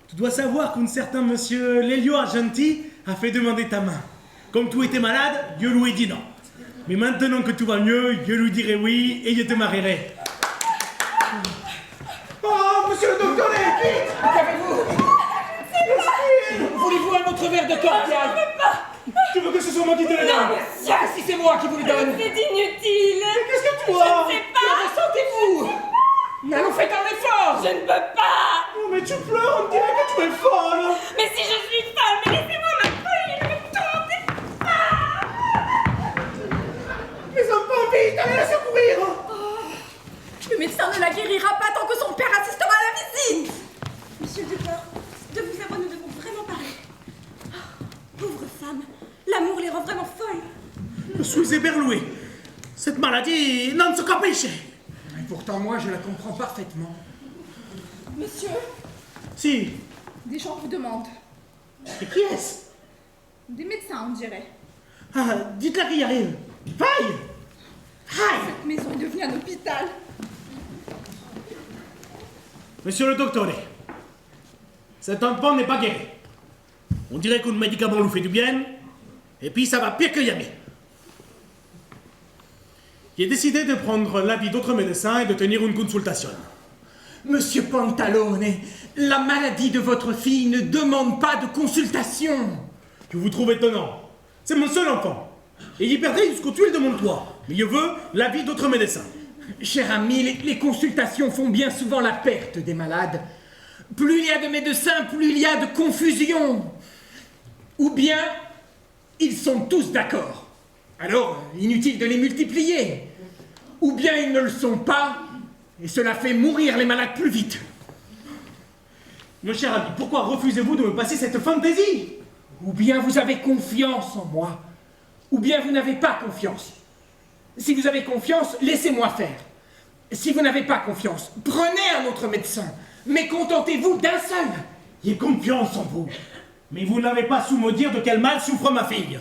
tu dois savoir qu'un certain monsieur Lelio Argenti a fait demander ta main. Comme tu étais malade, je lui ai dit non. Mais maintenant que tout va mieux, je lui dirai oui et je te marierai. Oh, monsieur le docteur, vite! Qu'avez-vous? Voulez-vous un autre verre de cordial? Je ne veux pas. Tu veux que ce soit moi qui te le donne? Non, monsieur. Si c'est moi qui vous le donne. C'est inutile. Qu'est-ce que tu as? Je ne sais pas. Que ressentez-vous? Allons, faites un effort. Je ne peux pas. Non mais tu pleures, on dirait que tu es folle. Mais si je suis folle, mais laissez-moi ma feuille, je vais tomber. Les enfants, vite, allez la secourir. Le médecin ne la guérira pas tant que son père assistera à la visite. Monsieur Duport, de vous à moi, nous devons vraiment parler. Oh, pauvre femme, l'amour les rend vraiment folles. Je suis éberlué. Cette maladie non se capisce. Et pourtant, moi, je la comprends parfaitement. Monsieur, Si. des gens vous demandent. Et qui est-ce? Des médecins, on dirait. Ah, dites-la qu'il y arrive. Vaille! Aïe! Cette maison est devenue un hôpital. Monsieur le docteur, cet enfant n'est pas guéri. On dirait qu'un médicament lui fait du bien, et puis ça va pire que jamais. J'ai décidé de prendre l'avis d'autres médecins et de tenir une consultation. Monsieur Pantalone, la maladie de votre fille ne demande pas de consultation. Que vous trouvez étonnant. C'est mon seul enfant. Et il perdrait jusqu'aux tuiles de mon toit. Mais je veux l'avis d'autres médecins. Cher ami, les consultations font bien souvent la perte des malades. Plus il y a de médecins, plus il y a de confusion. Ou bien, ils sont tous d'accord. Alors, inutile de les multiplier. Ou bien ils ne le sont pas, et cela fait mourir les malades plus vite. Mon cher ami, pourquoi refusez-vous de me passer cette fantaisie? Ou bien vous avez confiance en moi, ou bien vous n'avez pas confiance. Si vous avez confiance, laissez-moi faire. Si vous n'avez pas confiance, prenez un autre médecin, mais contentez-vous d'un seul. J'ai confiance en vous. Mais vous n'avez pas su me dire de quel mal souffre ma fille.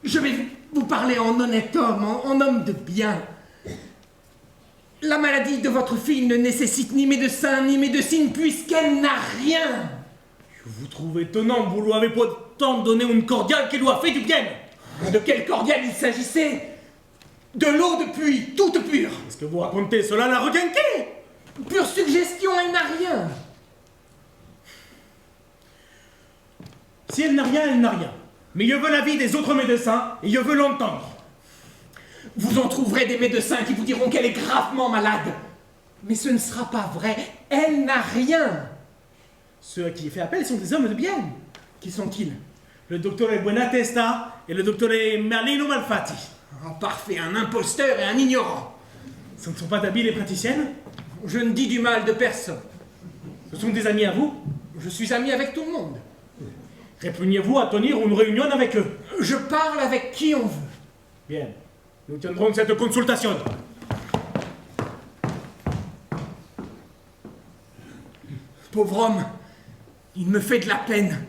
Je vais vous parler en honnête homme, en homme de bien. La maladie de votre fille ne nécessite ni médecin ni médecine puisqu'elle n'a rien. Je vous trouve étonnant, vous lui avez pourtant donné une cordiale qui lui a fait du bien. De quel cordial il s'agissait? De l'eau de pluie, toute pure. Est-ce que vous racontez cela la requinquée? Pure suggestion, elle n'a rien. Si elle n'a rien, elle n'a rien. Mais je veux l'avis des autres médecins et je veux l'entendre. Vous en trouverez des médecins qui vous diront qu'elle est gravement malade. Mais ce ne sera pas vrai. Elle n'a rien. Ceux à qui il fait appel sont des hommes de bien. Qui sont-ils? Le docteur Buenatesta et le docteur Merlino Malfatti. En parfait, un imposteur et un ignorant. Ce ne sont pas d'habiles praticiennes? Je ne dis du mal de personne. Ce sont des amis à vous? Je suis ami avec tout le monde. Répugnez-vous à tenir une réunion avec eux? Je parle avec qui on veut. Bien. Nous tiendrons cette consultation. Pauvre homme, il me fait de la peine.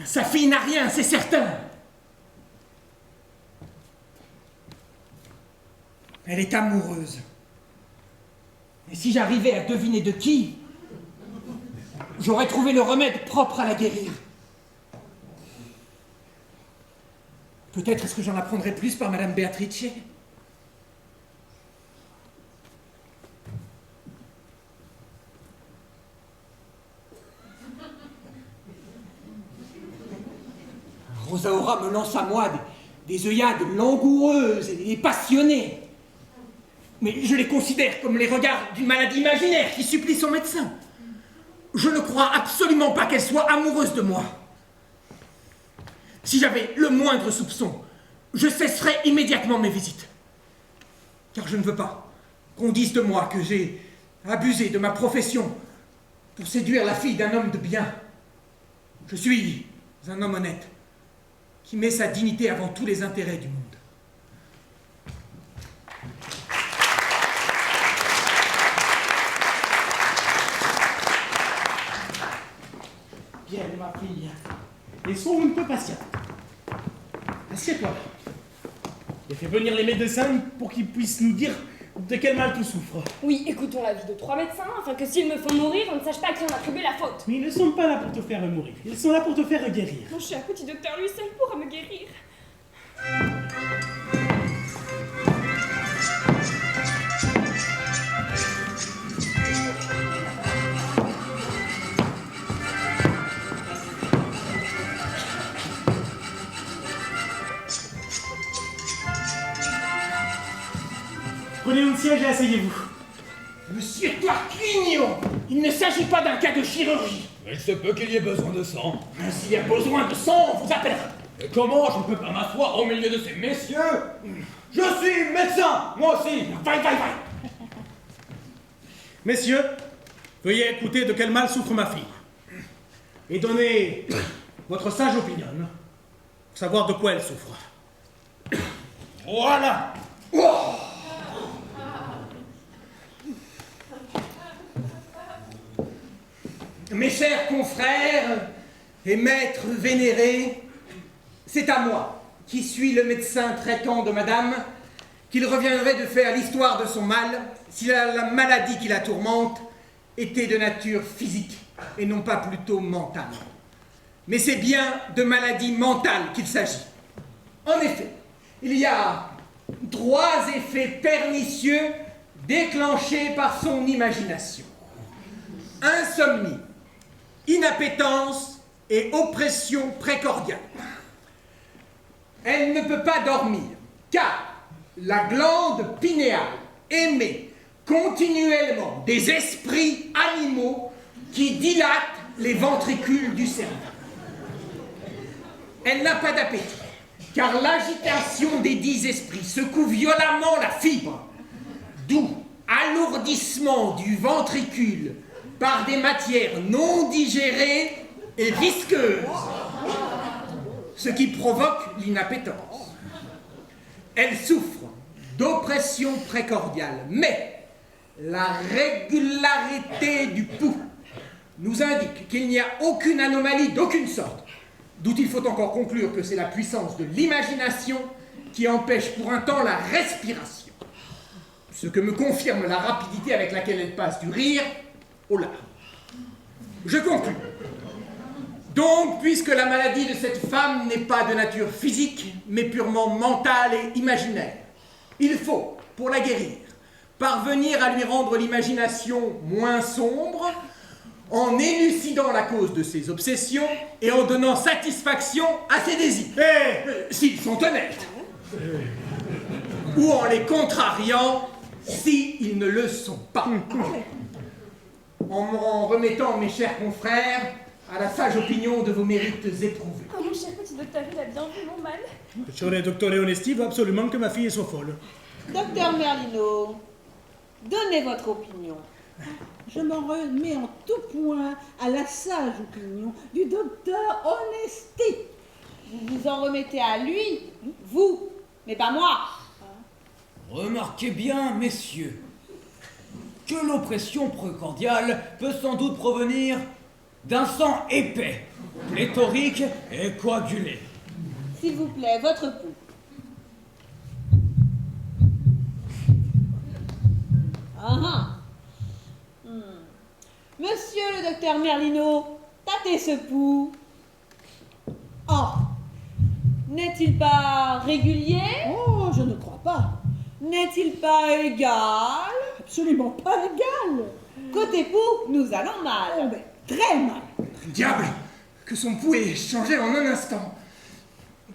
Sa fille n'a rien, c'est certain. Elle est amoureuse. Et si j'arrivais à deviner de qui, j'aurais trouvé le remède propre à la guérir. Peut-être est-ce que j'en apprendrai plus par Madame Beatrice? Rosaura me lance à moi des œillades langoureuses et passionnées. Mais je les considère comme les regards d'une maladie imaginaire qui supplie son médecin. Je ne crois absolument pas qu'elle soit amoureuse de moi. Si j'avais le moindre soupçon, je cesserais immédiatement mes visites. Car je ne veux pas qu'on dise de moi que j'ai abusé de ma profession pour séduire la fille d'un homme de bien. Je suis un homme honnête qui met sa dignité avant tous les intérêts du monde. Bien, ma fille. Et sois un peu patiente. Assieds-toi. Et fait venir les médecins pour qu'ils puissent nous dire de quel mal tu souffres. Oui, écoutons l'avis de 3 médecins, afin que s'ils me font mourir, on ne sache pas à qui on attribue la faute. Mais ils ne sont pas là pour te faire mourir, ils sont là pour te faire guérir. Mon cher petit docteur, lui seul pourra me guérir. Prenez un siège et asseyez-vous. Monsieur Torquigno, il ne s'agit pas d'un cas de chirurgie. Il se peut qu'il y ait besoin de sang. S'il y a besoin de sang, on vous appellera. Et comment je ne peux pas m'asseoir au milieu de ces messieurs? Je suis médecin, moi aussi. Va. Messieurs, veuillez écouter de quel mal souffre ma fille. Et donnez votre sage opinion pour savoir de quoi elle souffre. Voilà. Mes chers confrères et maîtres vénérés, c'est à moi, qui suis le médecin traitant de madame, qu'il reviendrait de faire l'histoire de son mal si la maladie qui la tourmente était de nature physique et non pas plutôt mentale. Mais c'est bien de maladie mentale qu'il s'agit. En effet, il y a 3 effets pernicieux déclenchés par son imagination. Insomnie, inappétence et oppression précordiale. Elle ne peut pas dormir, car la glande pinéale émet continuellement des esprits animaux qui dilatent les ventricules du cerveau. Elle n'a pas d'appétit, car l'agitation des 10 esprits secoue violemment la fibre, d'où alourdissement du ventricule par des matières non digérées et visqueuses, ce qui provoque l'inappétence. Elle souffre d'oppression précordiale, mais la régularité du pouls nous indique qu'il n'y a aucune anomalie d'aucune sorte, d'où il faut encore conclure que c'est la puissance de l'imagination qui empêche pour un temps la respiration, ce que me confirme la rapidité avec laquelle elle passe du rire aux larmes. Je conclus. Donc, puisque la maladie de cette femme n'est pas de nature physique, mais purement mentale et imaginaire, il faut, pour la guérir, parvenir à lui rendre l'imagination moins sombre, en élucidant la cause de ses obsessions et en donnant satisfaction à ses désirs, s'ils sont honnêtes, ou en les contrariant s'ils ne le sont pas. En m'en remettant, mes chers confrères, à la sage opinion de vos mérites éprouvés. Oh mon cher petit docteur, il a bien vu mon mal. Monsieur le docteur Léonesti veut absolument que ma fille soit folle. Docteur Merlino, donnez votre opinion. Je m'en remets en tout point à la sage opinion du docteur Honesti. Vous vous en remettez à lui, vous, mais pas moi. Remarquez bien, messieurs, que l'oppression précordiale peut sans doute provenir d'un sang épais, pléthorique et coagulé. S'il vous plaît, votre pouls. Monsieur le docteur Merlino, tâtez ce pouls. Oh, n'est-il pas régulier? Oh, je ne crois pas. N'est-il pas égal? Absolument pas égal. Côté pouls, nous allons mal. Oh, mais très mal. Diable, que son pouls ait changé en un instant.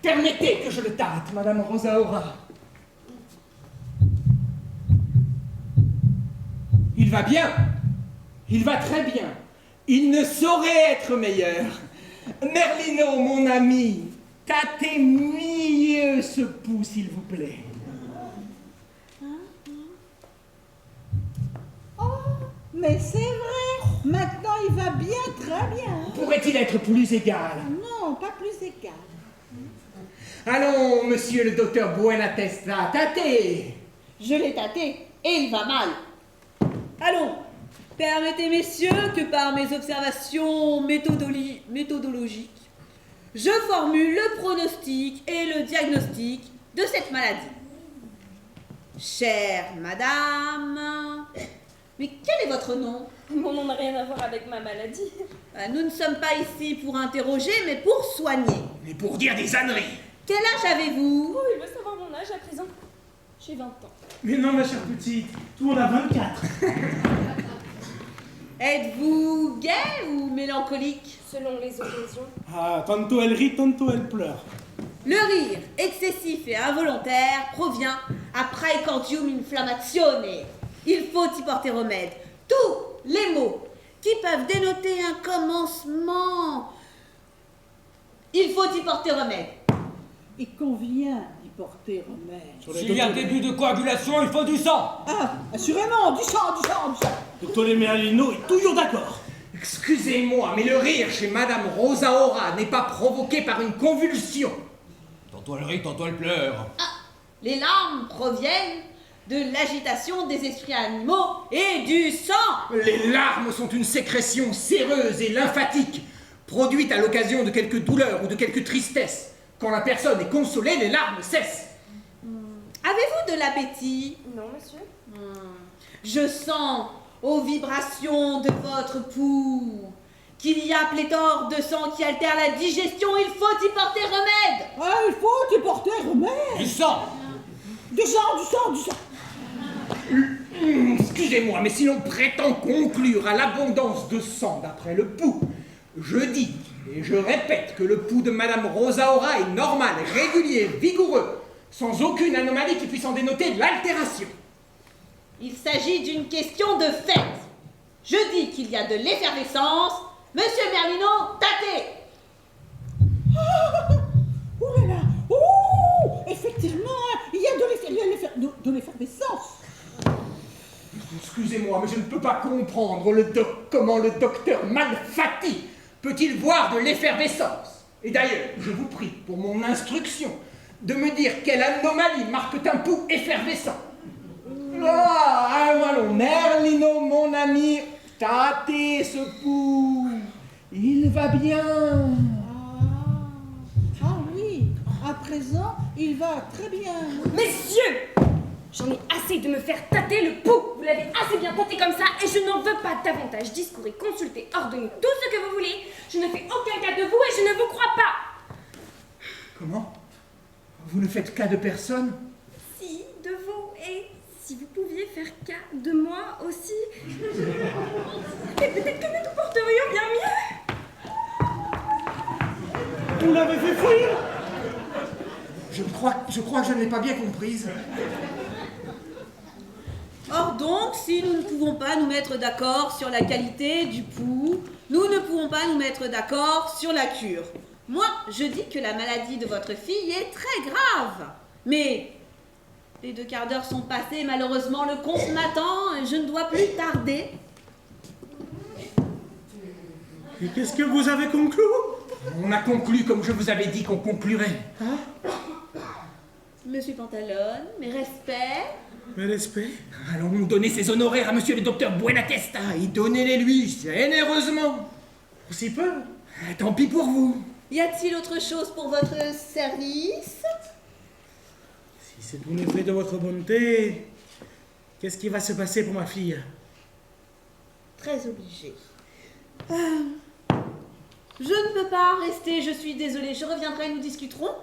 Permettez que je le tâte, Madame Rosaura. Il va bien. Il va très bien. Il ne saurait être meilleur. Merlino, mon ami, tâtez mieux ce pouls, s'il vous plaît. Oh, mais c'est vrai. Maintenant, il va bien, très bien. Pourrait-il être plus égal? Non, pas plus égal. Allons, monsieur le docteur Buenatesta, tâtez. Je l'ai tâté et il va mal. Allons, permettez, messieurs, que par mes observations méthodologiques, je formule le pronostic et le diagnostic de cette maladie. Chère madame... Mais quel est votre nom? Mon nom n'a rien à voir avec ma maladie. Nous ne sommes pas ici pour interroger, mais pour soigner. Mais pour dire des âneries. Quel âge avez-vous? Oh, il veut savoir mon âge à présent. J'ai 20 ans. Mais non, ma chère petite, tout on a 24. Êtes-vous gai ou mélancolique? Selon les occasions. Ah, tantôt elle rit, tantôt elle pleure. Le rire excessif et involontaire provient a praecordium inflammatione. Il faut y porter remède. Tous les mots qui peuvent dénoter un commencement, il faut y porter remède. Il convient d'y porter remède. S'il y a début de coagulation, il faut du sang. Ah, assurément, du sang, du sang, du sang. Docteur Merlino est toujours d'accord. Excusez-moi, mais le rire chez Madame Rosaura n'est pas provoqué par une convulsion. Tantôt elle rit, tantôt elle pleure. Les larmes proviennent de l'agitation des esprits animaux et du sang. Les larmes sont une sécrétion séreuse et lymphatique, produite à l'occasion de quelque douleur ou de quelque tristesse. Quand la personne est consolée, les larmes cessent. Avez-vous de l'appétit? Non, monsieur. Je sens aux vibrations de votre pouls qu'il y a pléthore de sang qui altère la digestion. Il faut y porter remède. Ah, il faut y porter remède. Du sang. Du sang, du sang, du sang. Excusez-moi, mais si l'on prétend conclure à l'abondance de sang d'après le pouls, je dis et je répète que le pouls de Madame Rosaura est normal, régulier, vigoureux, sans aucune anomalie qui puisse en dénoter de l'altération. Il s'agit d'une question de fait. Je dis qu'il y a de l'effervescence. Monsieur Merlino, tâtez. Ouh là là. Ouh, effectivement, il y a de l'effervescence. Excusez-moi, mais je ne peux pas comprendre comment le docteur Malfatti peut-il voir de l'effervescence. Et d'ailleurs, je vous prie, pour mon instruction, de me dire quelle anomalie marque un pouls effervescent. Allons, Merlino, mon ami, tâtez ce pouls. Il va bien. Ah oui, à présent, il va très bien. Messieurs, j'en ai assez de me faire tâter le pouls. Vous l'avez assez bien tâté comme ça et je n'en veux pas davantage. Discourir, consulter, ordonner tout ce que vous voulez. Je ne fais aucun cas de vous et je ne vous crois pas. Comment? Vous ne faites cas de personne? Si, de vous et si vous pouviez faire cas de moi aussi. Et peut-être que nous nous porterions bien mieux. Vous l'avez fait fuir. Je crois que je ne l'ai pas bien comprise. Or donc, si nous ne pouvons pas nous mettre d'accord sur la qualité du pouls, nous ne pouvons pas nous mettre d'accord sur la cure. Moi, je dis que la maladie de votre fille est très grave. Mais les 2 quarts d'heure sont passés, malheureusement le comte m'attend et je ne dois plus tarder. Et qu'est-ce que vous avez conclu? On a conclu comme je vous avais dit qu'on conclurait. Monsieur Pantalone, mes respects. Mes respects. Allons donner ses honoraires à monsieur le docteur Buenatesta et donnez-les lui généreusement. Aussi peu. Tant pis pour vous. Y a-t-il autre chose pour votre service? Si c'est tout l'effet de votre bonté, qu'est-ce qui va se passer pour ma fille? Très obligée. Je ne peux pas rester, je suis désolée. Je reviendrai, nous discuterons.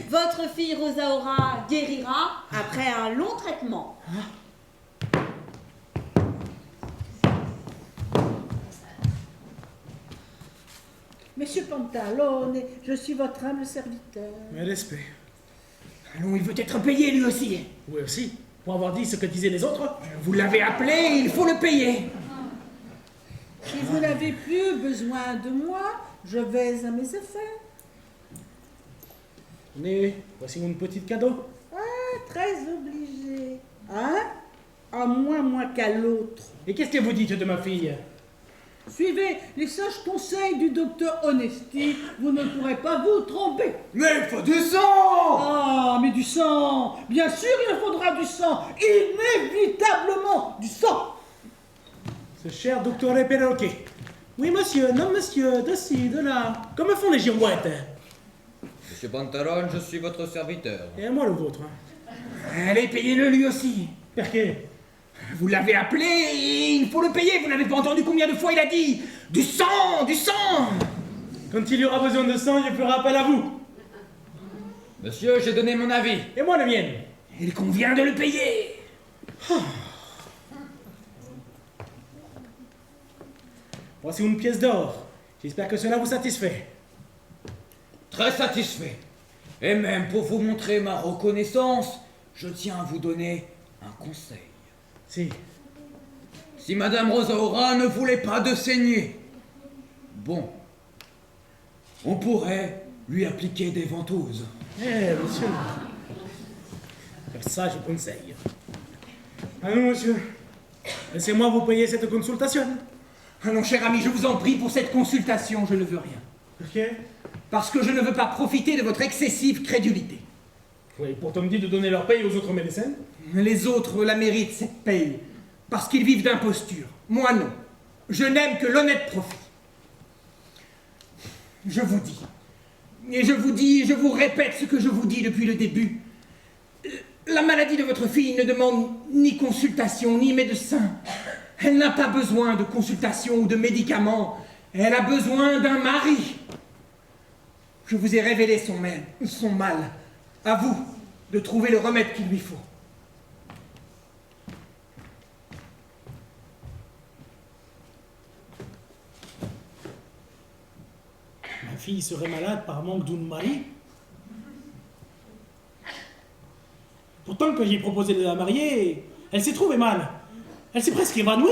Votre fille Rosaura guérira après un long traitement. Monsieur Pantalone, je suis votre humble serviteur. Mes respects. Allons, il veut être payé lui aussi. Oui aussi, pour avoir dit ce que disaient les autres. Vous l'avez appelé, il faut le payer. Si vous n'avez plus besoin de moi, je vais à mes affaires. Tenez, voici mon petit cadeau. Ah, très obligé. Hein? À moi qu'à l'autre. Et qu'est-ce que vous dites de ma fille? Suivez les sages conseils du docteur Honesty, vous ne pourrez pas vous tromper. Mais il faut du sang! Ah, mais du sang! Bien sûr, il faudra du sang! Inévitablement du sang! Ce cher docteur Perroquet. Oui, monsieur, non, monsieur, de ci, de là. Comme font les girouettes. Monsieur Pantalone, je suis votre serviteur. Et moi le vôtre. Allez, payez-le lui aussi. Perché? Vous l'avez appelé et il faut le payer. Vous n'avez pas entendu combien de fois il a dit du sang, du sang. Quand il y aura besoin de sang, je ferai appel à vous. Monsieur, j'ai donné mon avis. Et moi le mien. Il convient de le payer. Voici une pièce d'or. J'espère que cela vous satisfait. Très satisfait. Et même pour vous montrer ma reconnaissance, je tiens à vous donner un conseil. Si Madame Rosaura ne voulait pas de saigner, bon, on pourrait lui appliquer des ventouses. Eh, monsieur. Ça, je conseille. Allons, monsieur. Laissez-moi vous payer cette consultation. Ah non, cher ami, je vous en prie, pour cette consultation, je ne veux rien. Pourquoi? Parce que je ne veux pas profiter de votre excessive crédulité. Oui, pourtant me dit de donner leur paye aux autres médecins. Les autres la méritent, cette paye, parce qu'ils vivent d'imposture. Moi, non. Je n'aime que l'honnête profit. Je vous dis, et je vous répète ce que je vous dis depuis le début. La maladie de votre fille ne demande ni consultation, ni médecin. Elle n'a pas besoin de consultation ou de médicaments. Elle a besoin d'un mari. Je vous ai révélé son mal. À vous de trouver le remède qu'il lui faut. Ma fille serait malade par manque d'un mari. Pourtant, quand j'ai proposé de la marier, elle s'est trouvée mal. Elle s'est presque évanouie.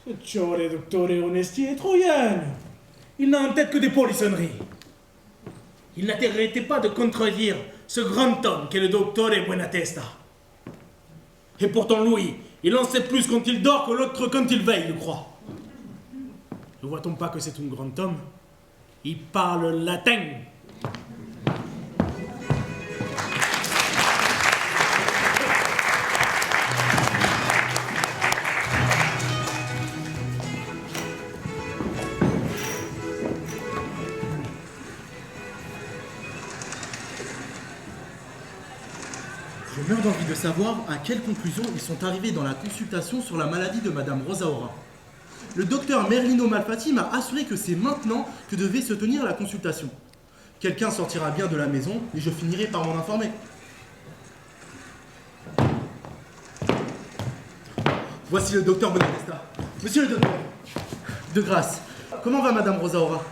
Ce giovane dottore Onesti est trop jeune. Il n'a en tête que des polissonneries. Il n'arrêtait pas de contredire ce grand homme qu'est le dottore Buenatesta. Et pourtant, lui, il en sait plus quand il dort que l'autre quand il veille, je crois. Ne voit-on pas que c'est un grand homme? Il parle latin. Je meurs d'envie de savoir à quelle conclusion ils sont arrivés dans la consultation sur la maladie de Madame Rosaura. Le docteur Merlino Malfatti m'a assuré que c'est maintenant que devait se tenir la consultation. Quelqu'un sortira bien de la maison et je finirai par m'en informer. Voici le docteur Bonatesta. Monsieur le docteur, de grâce, comment va Madame Rosaura?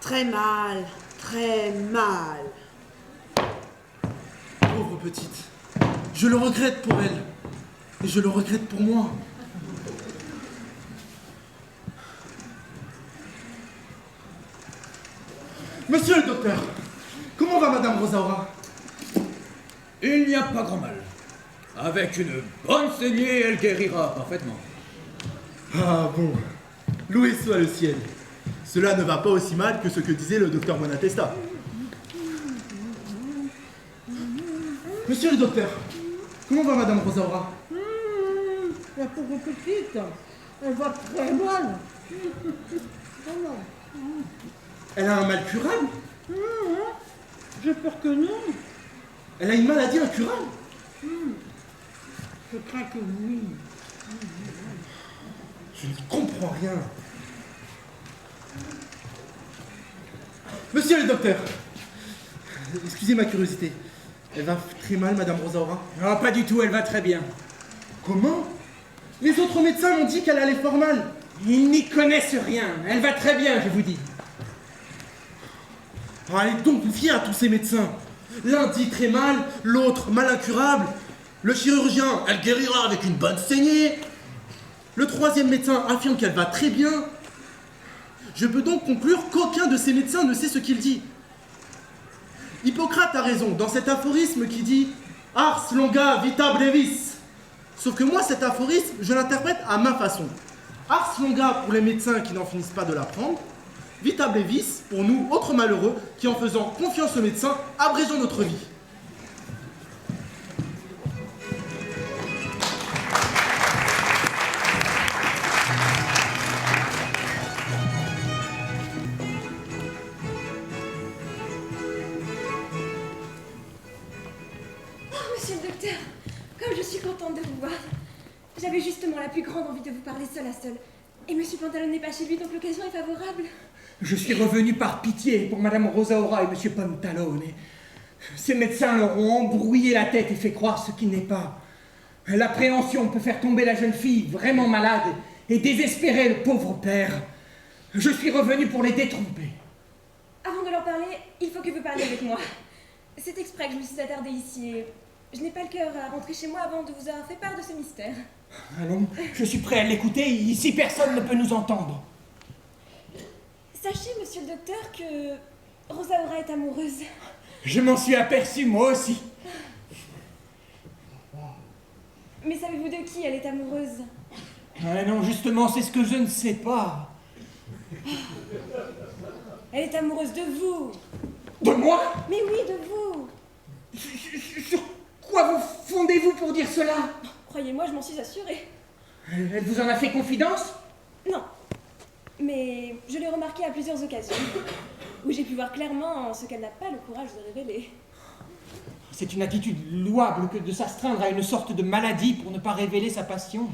Très mal, très mal. Pauvre petite. Je le regrette pour elle. Et je le regrette pour moi. Monsieur le docteur, comment va Madame Rosaura? Il n'y a pas grand mal. Avec une bonne saignée, elle guérira parfaitement. Ah bon, loué soit le ciel. Cela ne va pas aussi mal que ce que disait le docteur Bonatesta. Monsieur le docteur, comment va Madame Rosaura? La pauvre petite, elle va très mal. Elle a un mal curable? J'ai peur que non. Elle a une maladie incurable? Je crains que oui. Je ne comprends rien. Monsieur le docteur, excusez ma curiosité. Elle va très mal, Madame Rosaura? Ah, pas du tout, elle va très bien. Comment? Les autres médecins m'ont dit qu'elle allait fort mal. Ils n'y connaissent rien. Elle va très bien, je vous dis. Oh, allez donc vous fier à tous ces médecins. L'un dit très mal, l'autre mal incurable. Le chirurgien, elle guérira avec une bonne saignée. Le troisième médecin affirme qu'elle va très bien. Je peux donc conclure qu'aucun de ces médecins ne sait ce qu'il dit. Hippocrate a raison dans cet aphorisme qui dit « Ars longa vita brevis ». Sauf que moi, cet aphorisme, je l'interprète à ma façon. Ars longa pour les médecins qui n'en finissent pas de l'apprendre, vita brevis pour nous, autres malheureux, qui en faisant confiance aux médecins, abrégeons notre vie. suis contente de vous voir. J'avais justement la plus grande envie de vous parler seule à seule. Et Monsieur Pantalone n'est pas chez lui, donc l'occasion est favorable. Je suis revenu par pitié pour Madame Rosaura et Monsieur Pantalone. Ces médecins leur ont embrouillé la tête et fait croire ce qui n'est pas. L'appréhension peut faire tomber la jeune fille vraiment malade et désespérer le pauvre père. Je suis revenu pour les détromper. Avant de leur parler, il faut que vous parliez avec moi. C'est exprès que je me suis attardée ici et je n'ai pas le cœur à rentrer chez moi avant de vous avoir fait part de ce mystère. Allons, je suis prêt à l'écouter, ici personne ne peut nous entendre. Sachez, monsieur le docteur, que Rosaura est amoureuse. Je m'en suis aperçu, moi aussi. Mais savez-vous de qui elle est amoureuse? Ah non, justement, c'est ce que je ne sais pas. Elle est amoureuse de vous. De moi? Mais oui, de vous. Sur quoi vous fondez-vous pour dire cela? Croyez-moi, je m'en suis assurée. Elle vous en a fait confidence? Non. Mais je l'ai remarqué à plusieurs occasions, où j'ai pu voir clairement ce qu'elle n'a pas le courage de révéler. C'est une attitude louable que de s'astreindre à une sorte de maladie pour ne pas révéler sa passion.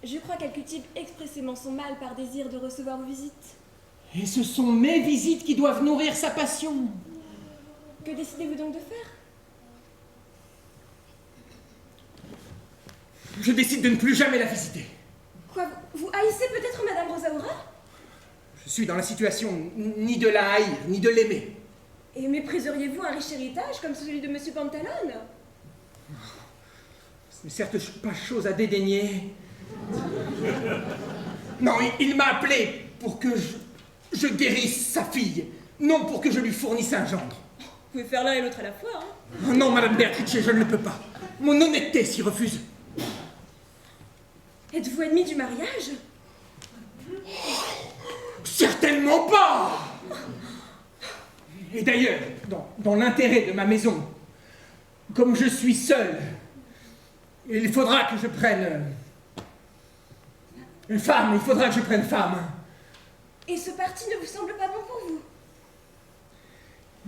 Je crois qu'elle cultive expressément son mal par désir de recevoir vos visites. Et ce sont mes visites qui doivent nourrir sa passion. Que décidez-vous donc de faire? Je décide de ne plus jamais la visiter. Quoi, vous haïssez peut-être Madame Rosaura? Je suis dans la situation ni de la haïr, ni de l'aimer. Et mépriseriez-vous un riche héritage comme celui de Monsieur Pantalone? Ce n'est certes pas chose à dédaigner. Non, il m'a appelé pour que je guérisse sa fille, non pour que je lui fournisse un gendre. Vous pouvez faire l'un et l'autre à la fois, hein? Oh non, Madame Beatrice, je ne le peux pas. Mon honnêteté s'y refuse. Êtes-vous ennemi du mariage? Certainement pas! Et d'ailleurs, dans l'intérêt de ma maison, comme je suis seul, il faudra que je prenne une femme, il faudra que je prenne femme. Et ce parti ne vous semble pas bon pour vous?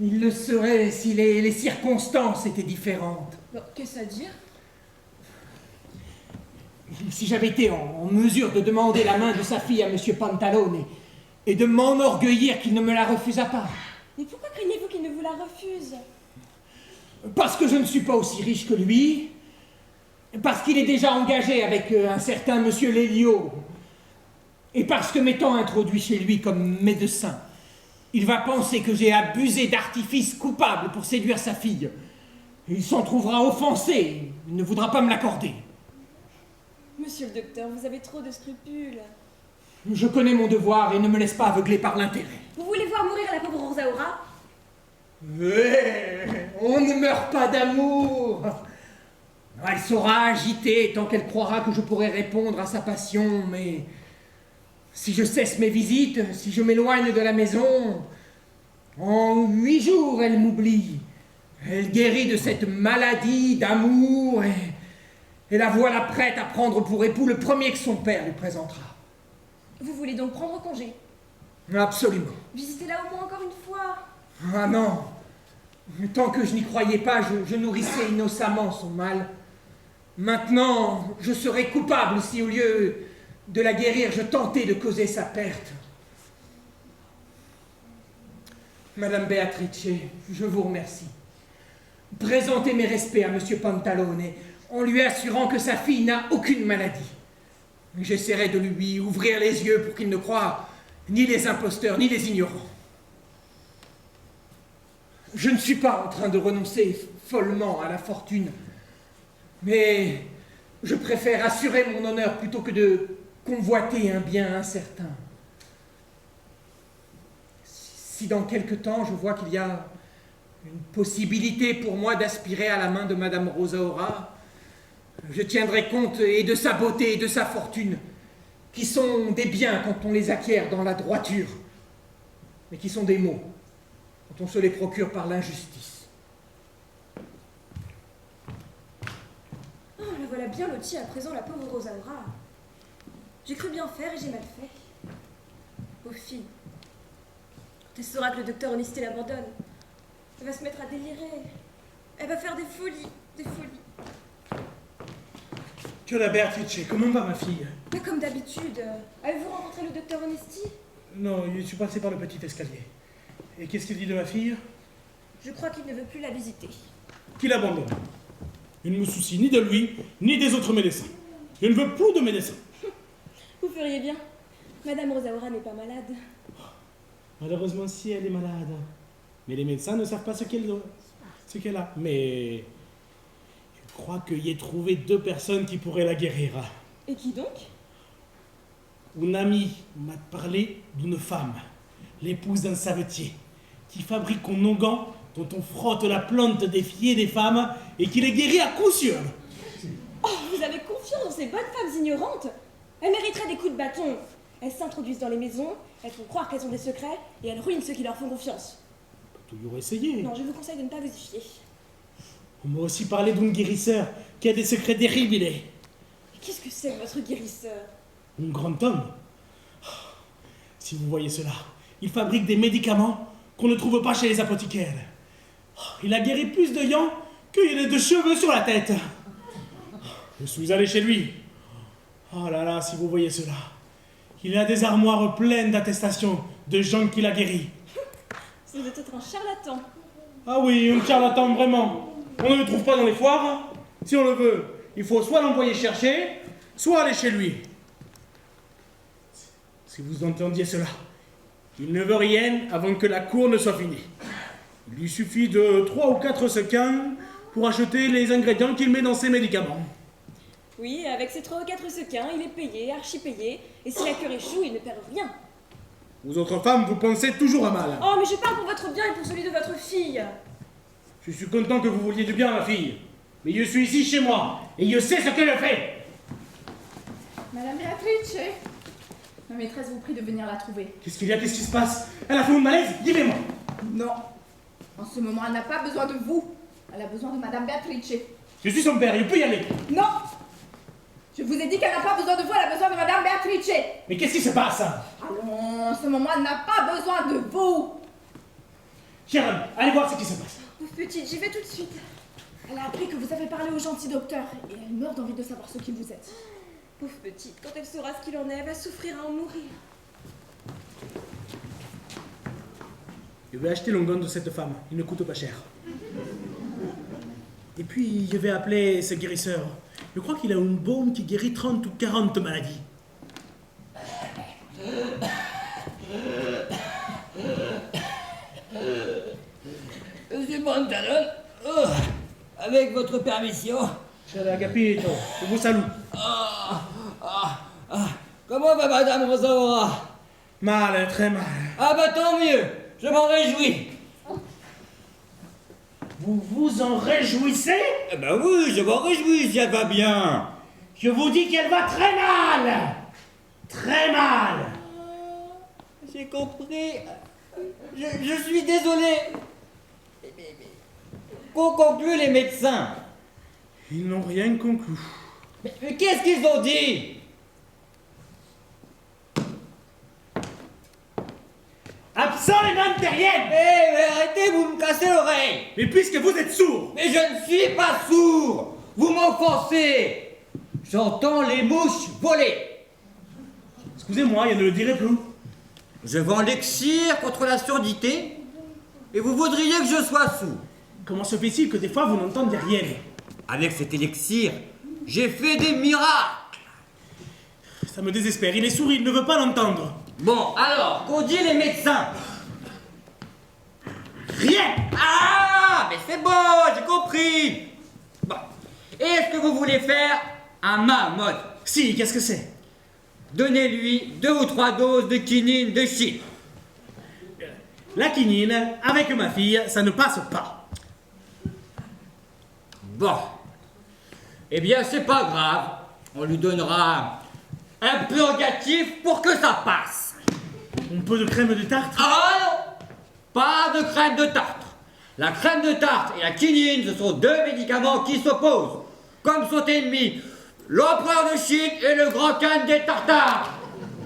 Il le serait si les circonstances étaient différentes. Bon, qu'est-ce à dire? Si j'avais été en mesure de demander la main de sa fille à Monsieur Pantalone et de m'enorgueillir qu'il ne me la refusât pas. Mais pourquoi craignez-vous qu'il ne vous la refuse? Parce que je ne suis pas aussi riche que lui, parce qu'il est déjà engagé avec un certain Monsieur Lelio, et parce que m'étant introduit chez lui comme médecin, il va penser que j'ai abusé d'artifices coupables pour séduire sa fille. Il s'en trouvera offensé, il ne voudra pas me l'accorder. Monsieur le docteur, vous avez trop de scrupules. Je connais mon devoir et ne me laisse pas aveugler par l'intérêt. Vous voulez voir mourir la pauvre Rosaura? On ne meurt pas d'amour. Elle sera agitée tant qu'elle croira que je pourrai répondre à sa passion, mais si je cesse mes visites, si je m'éloigne de la maison, en 8 jours elle m'oublie. Elle guérit de cette maladie d'amour et la voilà prête à prendre pour époux le premier que son père lui présentera. Vous voulez donc prendre congé? Absolument. Visitez-la au moins encore une fois. Ah non. Tant que je n'y croyais pas, je nourrissais innocemment son mal. Maintenant, je serais coupable si au lieu de la guérir, je tentais de causer sa perte. Madame Beatrice, je vous remercie. Présentez mes respects à Monsieur Pantalone en lui assurant que sa fille n'a aucune maladie. J'essaierai de lui ouvrir les yeux pour qu'il ne croie ni les imposteurs ni les ignorants. Je ne suis pas en train de renoncer follement à la fortune, mais je préfère assurer mon honneur plutôt que de convoiter un bien incertain. Si dans quelque temps je vois qu'il y a une possibilité pour moi d'aspirer à la main de Madame Rosaura, je tiendrai compte et de sa beauté et de sa fortune, qui sont des biens quand on les acquiert dans la droiture, mais qui sont des maux quand on se les procure par l'injustice. Oh, la voilà bien lotie à présent, la pauvre Rosaura. J'ai cru bien faire et j'ai mal fait. Pauvre fille. Quand elle saura que le docteur Honesté l'abandonne, elle va se mettre à délirer. Elle va faire des folies, des folies. Que la Beatrice, comment va ma fille? Mais comme d'habitude, avez-vous rencontré le docteur Onesti? Non, je suis passé par le petit escalier. Et qu'est-ce qu'il dit de ma fille? Je crois qu'il ne veut plus la visiter. Qu'il abandonne. Je ne me soucie ni de lui, ni des autres médecins. Je ne veux plus de médecins. Vous feriez bien. Madame Rosaura n'est pas malade. Malheureusement, si elle est malade. Mais les médecins ne savent pas ce qu'elle a. Mais je crois qu'il y ait trouvé 2 personnes qui pourraient la guérir. Et qui donc? Une amie m'a parlé d'une femme, l'épouse d'un savetier, qui fabrique un onguent dont on frotte la plante des pieds des femmes et qui les guérit à coup sûr. Oh, vous avez confiance dans ces bonnes femmes ignorantes? Elles mériteraient des coups de bâton. Elles s'introduisent dans les maisons, elles font croire qu'elles ont des secrets et elles ruinent ceux qui leur font confiance. On peut toujours essayer. Non, je vous conseille de ne pas vous y fier. On m'a aussi parlé d'une guérisseur qui a des secrets terribles. Qu'est-ce que c'est votre guérisseur? Un grand homme. Si vous voyez cela, il fabrique des médicaments qu'on ne trouve pas chez les apothicaires. Il a guéri plus de gens qu'il y a de cheveux sur la tête. Je suis allé chez lui. Oh là là, si vous voyez cela. Il a des armoires pleines d'attestations de gens qu'il a guéris. C'est peut-être un charlatan. Ah oui, un charlatan vraiment. On ne le trouve pas dans les foires. Si on le veut, il faut soit l'envoyer chercher, soit aller chez lui. Si vous entendiez cela, il ne veut rien avant que la cour ne soit finie. Il lui suffit de 3 ou 4 sequins pour acheter les ingrédients qu'il met dans ses médicaments. Oui, avec ces 3 ou 4 sequins, il est payé, archi-payé, et si la cure échoue, il ne perd rien. Vous autres femmes, vous pensez toujours à mal. Oh, mais je parle pour votre bien et pour celui de votre fille. Je suis content que vous vouliez du bien à ma fille. Mais je suis ici chez moi, et je sais ce que je fais. Madame Beatrice, ma maîtresse vous prie de venir la trouver. Qu'est-ce qu'il y a? Qu'est-ce qui se passe? Elle a fait une malaise? Dis-moi. Non. En ce moment, elle n'a pas besoin de vous. Elle a besoin de Madame Beatrice. Je suis son père, il peut y aller. Non. Je vous ai dit qu'elle n'a pas besoin de vous, elle a besoin de Madame Beatrice. Mais qu'est-ce qui se passe? Allons, en ce moment, elle n'a pas besoin de vous. Sharon, allez voir ce qui se passe. Pauvre petite, j'y vais tout de suite. Elle a appris que vous avez parlé au gentil docteur et elle meurt d'envie de savoir ce qui vous êtes. Pauvre petite, quand elle saura ce qu'il en est, elle va souffrir à en mourir. Je vais acheter l'onguent de cette femme, il ne coûte pas cher. Et puis, je vais appeler ce guérisseur. Je crois qu'il a une baume qui guérit 30 ou 40 maladies. Monsieur Pantalon, avec votre permission. Cher Agapito, je vous salue. Comment va Madame Rosaura? Mal, très mal. Ah bah tant mieux, je m'en réjouis. Vous vous en réjouissez? Eh ben oui, je m'en réjouis si elle va bien. Je vous dis qu'elle va très mal. Très mal. J'ai compris. Je suis désolé. Qu'ont conclu les médecins? Ils n'ont rien conclu. Mais qu'est-ce qu'ils ont dit? Absolument rien. Mais arrêtez, vous me cassez l'oreille. Mais puisque vous êtes sourd. Mais je ne suis pas sourd. Vous m'offensez. J'entends les mouches voler. Excusez-moi, je ne le dirai plus. Je vends l'élixir contre la surdité et vous voudriez que je sois sourd. Comment se fait-il que des fois vous n'entendez rien? Avec cet élixir, j'ai fait des miracles. Ça me désespère, il est sourd, il ne veut pas l'entendre. Bon, alors, qu'ont dit les médecins? Rien. Ah, mais c'est bon, j'ai compris. Bon, est-ce que vous voulez faire un mode? Si, qu'est-ce que c'est? Donnez-lui 2 ou 3 doses de quinine de Chine. La quinine, avec ma fille, ça ne passe pas. Bon. Eh bien, c'est pas grave. On lui donnera un purgatif pour que ça passe. Un peu de crème de tartre? Ah non! Pas de crème de tartre. La crème de tartre et la quinine, ce sont 2 médicaments qui s'opposent. Comme sont ennemis l'empereur de Chine et le grand Khan des Tartares.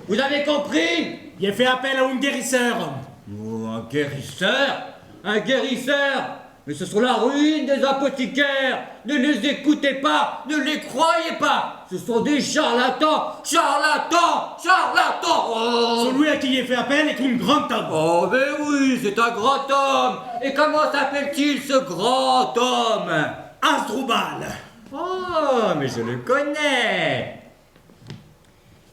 Vous avez compris? J'ai fait appel à un guérisseur. Oh, un guérisseur? Un guérisseur? Mais ce sont la ruine des apothicaires. Ne les écoutez pas, ne les croyez pas. Ce sont des charlatans! Charlatans! Charlatans! Oh. Celui à qui il est fait appel est un grand homme. Oh, mais oui, c'est un grand homme! Et comment s'appelle-t-il ce grand homme? Asdrubal. Oh, mais je le connais!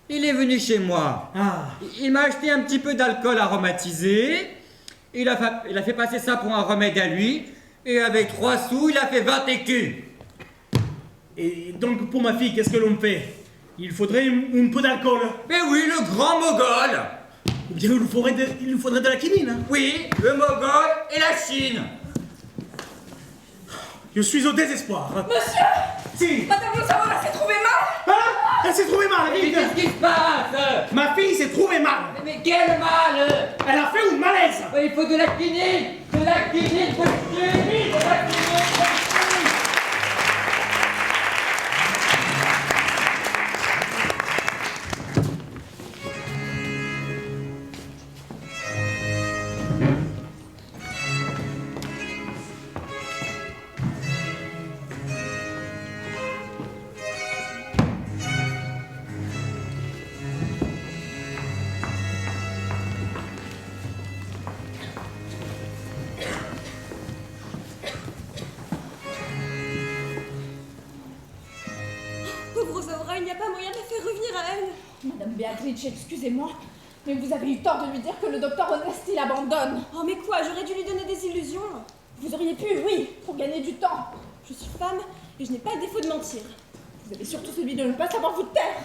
Il est venu chez moi. Ah. Il m'a acheté un petit peu d'alcool aromatisé. Il a fait passer ça pour un remède à lui. Et avec 3 sous, il a fait 20 écus. Et donc pour ma fille, qu'est-ce que l'on fait? Il faudrait un peu d'alcool. Mais oui, le grand mogol! Ou bien il nous faudrait de la quinine. Hein? Oui, le mogol et la Chine. Je suis au désespoir. Monsieur! Si. Madame Rosaura s'est trouvée mal! Hein? Elle s'est trouvée mal, Mais vite. qu'est-ce qui se passe? Ma fille s'est trouvée mal. Mais quel mal! Elle a fait une malaise. Il faut de la quinine! De la quinine pour le tuer! De la quinine pour le tuer! Pauvre Rosaura, il n'y a pas moyen de la faire revenir à elle. Madame Beatrice, excusez-moi, mais vous avez eu tort de lui dire que le docteur Onesti l'abandonne. Oh mais quoi, j'aurais dû lui donner des illusions. Vous auriez pu, oui, pour gagner du temps. Je suis femme et je n'ai pas le défaut de mentir. Vous avez surtout celui de ne pas savoir vous taire.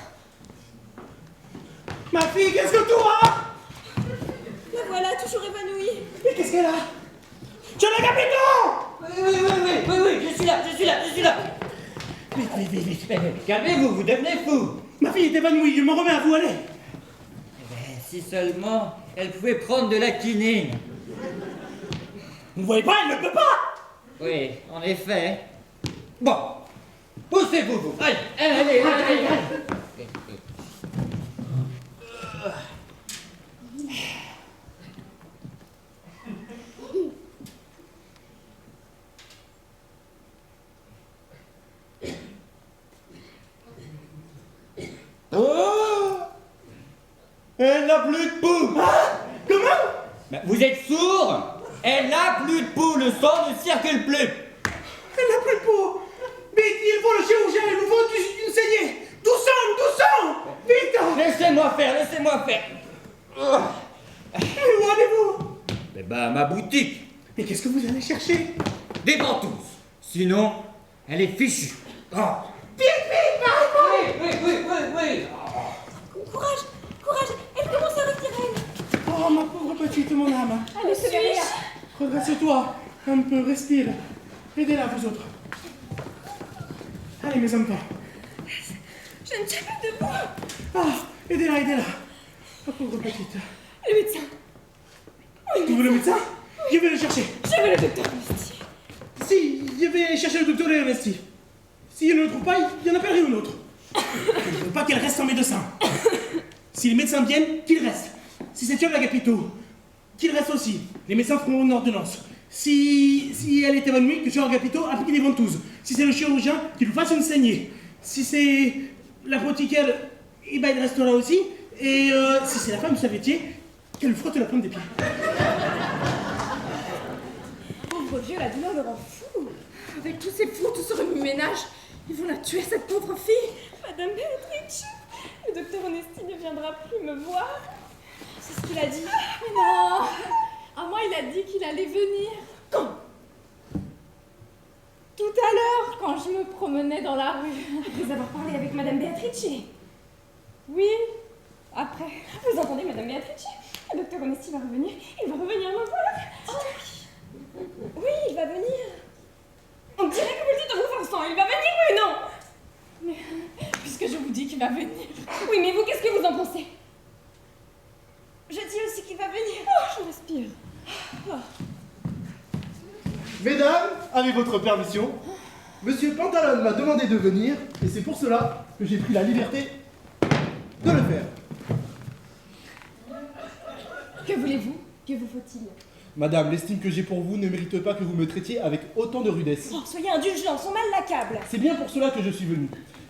Ma fille, qu'est-ce que tu as? La voilà, toujours évanouie. Mais qu'est-ce qu'elle a? Tu as la capitale? Oui, je suis là. Vite. Calmez-vous, vous devenez fou! Ma fille est évanouie, je me remets à vous, allez. Si seulement elle pouvait prendre de la quinine. Vous voyez pas, elle ne peut pas. Oui, en effet. Bon, poussez-vous, vous. Allez. Oh, Elle n'a plus de pouls. comment? Vous êtes sourd? Elle n'a plus de pouls, le sang ne circule plus. Elle n'a plus de peau. Vite, il faut le chirurgien, il nous faut une saignée. Doucement, vite. Laissez-moi faire. Mais où allez-vous? Eh ben, à ma boutique. Mais qu'est-ce que vous allez chercher? Des ventouses. Sinon, elle est fichue. Oh. Oui. Courage, elle commence à revenir à elle. Oh, ma pauvre petite, mon âme. Allez, c'est derrière. Redresse-toi, un peu, respire. Aidez-la, vous autres. Allez, mes enfants. Je ne tiens pas debout. Ah, aidez-la. Ma pauvre petite. Le médecin. Vous voulez le médecin? Je vais le chercher. Je veux le docteur Onesti. Si, je vais chercher le docteur Ernesti. Si je ne le trouve pas, il y en appellerai un autre. Je ne veux pas qu'elle reste sans médecin. Si les médecins viennent, qu'ils restent. Si c'est John Agapito, qu'il reste aussi. Les médecins feront une ordonnance. Si elle est évanouie, que John Agapito applique des ventouses. Si c'est le chirurgien, qu'il lui fasse une saignée. Si c'est l'apothicaire, eh ben il restera aussi. Et si c'est la femme du savetier, qu'elle frotte la pointe des pieds. Pauvre vieux, la douleur le rend fou. Avec tous ces fous, tout ce remue-ménage, ils vont la tuer, cette pauvre fille. Madame Beatrice, le docteur Onesti ne viendra plus me voir. C'est ce qu'il a dit. Mais non. À moi, il a dit qu'il allait venir. Quand? Tout à l'heure, quand je me promenais dans la rue. Après avoir parlé avec Madame Beatrice. Oui, après. Vous entendez, Madame Beatrice? Le docteur Onesti va revenir. Il va revenir me voir. Oh. Oui, il va venir. On dirait que vous le dites en vous forçant. Il va venir, oui ou non? Mais puisque je vous dis qu'il va venir. Oui, mais vous, qu'est-ce que vous en pensez? Je dis aussi qu'il va venir. Oh, je respire. Mesdames, avec votre permission, Monsieur Pantalone m'a demandé de venir, et c'est pour cela que j'ai pris la liberté de le faire. Que voulez-vous? Que vous faut-il? Madame, l'estime que j'ai pour vous ne mérite pas que vous me traitiez avec autant de rudesse. Oh, soyez indulgents, son mal l'accable. C'est bien pour cela que je suis venu.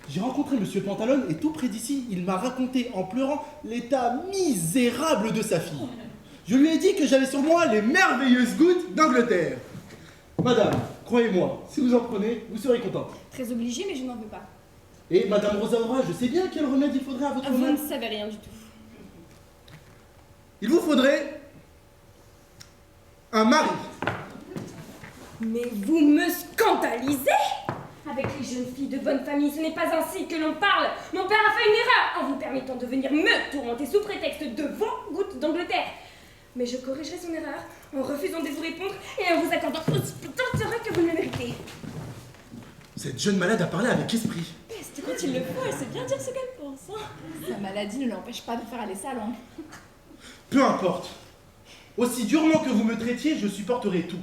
J'ai rencontré Monsieur Pantalone et tout près d'ici, il m'a raconté en pleurant l'état misérable de sa fille. Je lui ai dit que j'avais sur moi les merveilleuses gouttes d'Angleterre. Madame, croyez-moi, si vous en prenez, vous serez contente. Très obligée, mais je n'en veux pas. Et Madame Rosaura, je sais bien quel remède il faudrait à votre Vous mal. ne savez rien du tout. Il vous faudrait un mari. Mais vous me scandalisez! Avec les jeunes filles de bonne famille, ce n'est pas ainsi que l'on parle. Mon père a fait une erreur en vous permettant de venir me tourmenter sous prétexte de vos gouttes d'Angleterre. Mais je corrigerai son erreur en refusant de vous répondre et en vous accordant aussi peu d'intérêt que vous ne le méritez. Cette jeune malade a parlé avec esprit. Peste, quand il le faut, elle sait bien dire ce qu'elle pense. Hein. Sa maladie ne l'empêche pas de faire aller sa langue. Peu importe. Aussi durement que vous me traitiez, je supporterai tout,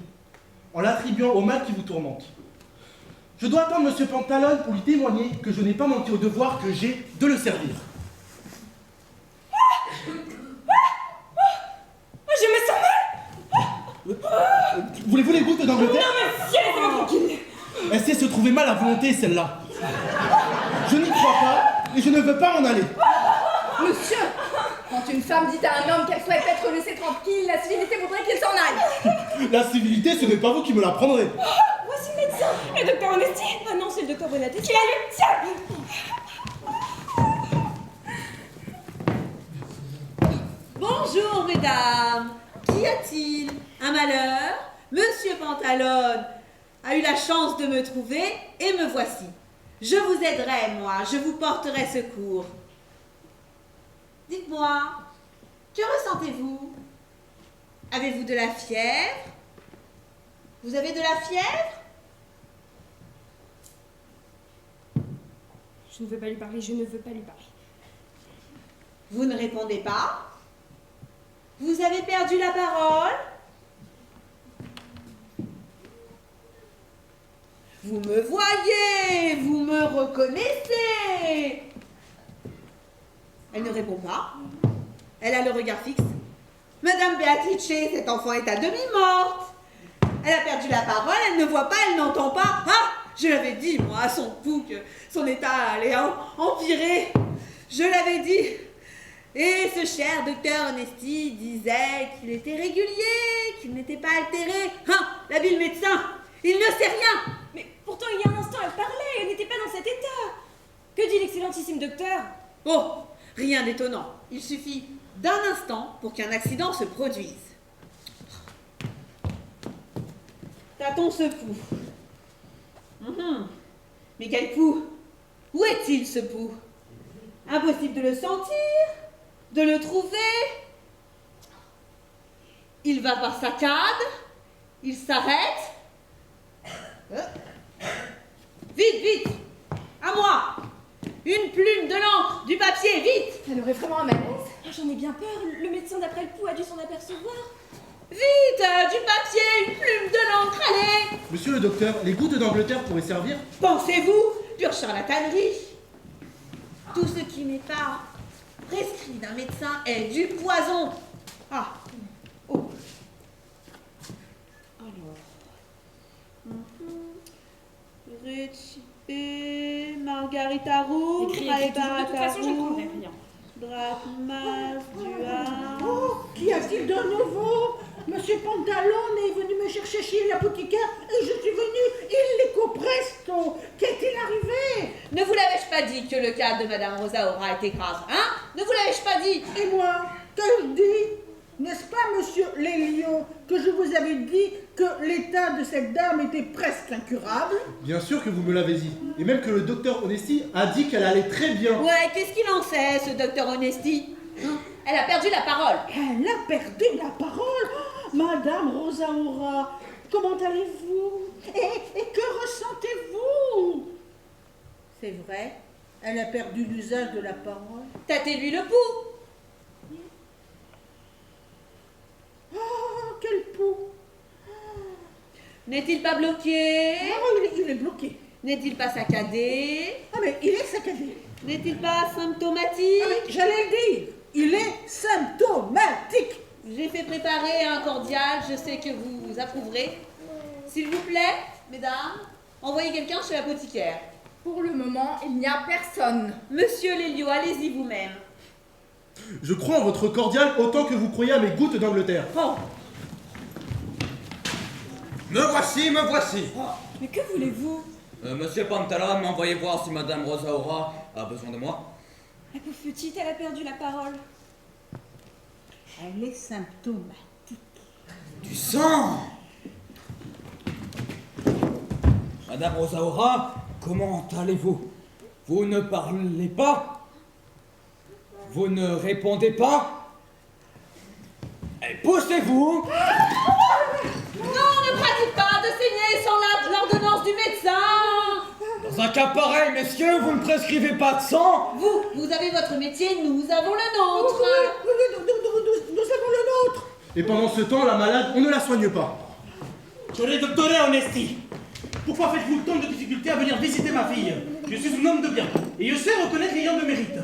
en l'attribuant au mal qui vous tourmente. Je dois attendre Monsieur Pantalone pour lui témoigner que je n'ai pas manqué au devoir que j'ai de le servir. Je me sens mal. Voulez-vous les gouttes d'Angleterre? Non, monsieur, laissez-moi tranquille. Elle sait se trouver mal à volonté, celle-là. Je n'y crois pas et je ne veux pas m'en aller. Monsieur, quand une femme dit à un homme qu'elle souhaite être laissée tranquille, la civilité voudrait qu'il s'en aille. La civilité, ce n'est pas vous qui me l'apprendrez. Voici le médecin, le docteur Honesty. Ah non, c'est le docteur Bonaté qui l'a lu. Tiens. Bonjour, mesdames. Qu'y a-t-il? Un malheur? Monsieur Pantalone a eu la chance de me trouver et me voici. Je vous aiderai, moi. Je vous porterai secours. Dites-moi, que ressentez-vous? Avez-vous de la fièvre? Vous avez de la fièvre? Je ne veux pas lui parler, je ne veux pas lui parler. Vous ne répondez pas? Vous avez perdu la parole? Vous me voyez, vous me reconnaissez. Elle ne répond pas. Elle a le regard fixe. Madame Beatrice, cet enfant est à demi morte. Elle a perdu la parole, elle ne voit pas, elle n'entend pas. Ah, je l'avais dit, moi, à son pouls, que son état allait empirer. Je l'avais dit. Et ce cher docteur Honesty disait qu'il était régulier, qu'il n'était pas altéré. Hein, l'habile médecin, il ne sait rien. Mais pourtant, il y a un instant, elle parlait, elle n'était pas dans cet état. Que dit l'excellentissime docteur? Oh, rien d'étonnant. Il suffit d'un instant pour qu'un accident se produise. Tâtons ce pouls. Mais quel pouls? Où est-il, ce pouls? Impossible de le sentir, de le trouver. Il va par saccades, il s'arrête. Vite, vite! À moi! Une plume, de l'encre, du papier, vite! Elle aurait vraiment un malaise. J'en ai bien peur, le médecin d'après le pouls a dû s'en apercevoir. Vite! Du papier, une plume, de l'encre, allez! Monsieur le docteur, les gouttes d'Angleterre pourraient servir? Pensez-vous? Pure charlatanerie! Tout ce qui n'est pas prescrit d'un médecin est du poison! Ah! Oh! Recipe, Margarita Roux, Écris, de toute façon, je ne comprendrai rien. Drachmas, Duas. Oh, qu'y a-t-il de nouveau? Monsieur Pantalone est venu me chercher chez l'apothicaire et je suis venue illico presto. Qu'est-il arrivé? Ne vous l'avais-je pas dit que le cas de Madame Rosaura était grave, hein? Ne vous l'avais-je pas dit? Et moi, que je dis? N'est-ce pas, monsieur Lélion, que je vous avais dit que l'état de cette dame était presque incurable? Bien sûr que vous me l'avez dit. Et même que le docteur Honesty a dit qu'elle allait très bien. Ouais, qu'est-ce qu'il en sait, ce docteur Honesty? Elle a perdu la parole. Elle a perdu la parole? Oh, Madame Rosaura, comment allez-vous? Et que ressentez-vous? C'est vrai. Elle a perdu l'usage de la parole. Tâtez-lui le pouls. Oh, quel pouls! N'est-il pas bloqué? Ah, il est bloqué. N'est-il pas saccadé? Ah, mais il est saccadé. N'est-il pas symptomatique? Ah, mais j'allais le dire. Il est symptomatique. J'ai fait préparer un cordial, je sais que vous approuverez. S'il vous plaît, mesdames, envoyez quelqu'un chez l'apothicaire. Pour le moment, il n'y a personne. Monsieur Lelio, allez-y vous-même. Je crois en votre cordial autant que vous croyez à mes gouttes d'Angleterre. Oh, Me voici, me voici. Mais que voulez-vous? Monsieur Pantalon m'a envoyé voir si Madame Rosaura a besoin de moi. La pauvre petite, elle a perdu la parole. Elle est symptomatique. Du sang. Madame Rosaura, comment allez-vous? Vous ne parlez pas? Vous ne répondez pas? Et poussez-vous! non, ne pratique pas de saigner sans l'ordonnance du médecin. Dans un cas pareil, messieurs, vous ne prescrivez pas de sang? Vous avez votre métier, nous avons le nôtre. Nous avons le nôtre. Et pendant ce temps, la malade, on ne la soigne pas. J'aurais doctoré Honesti. Pourquoi faites-vous tant de difficultés à venir visiter ma fille? Je suis un homme de bien, et je sais reconnaître les gens de mérite.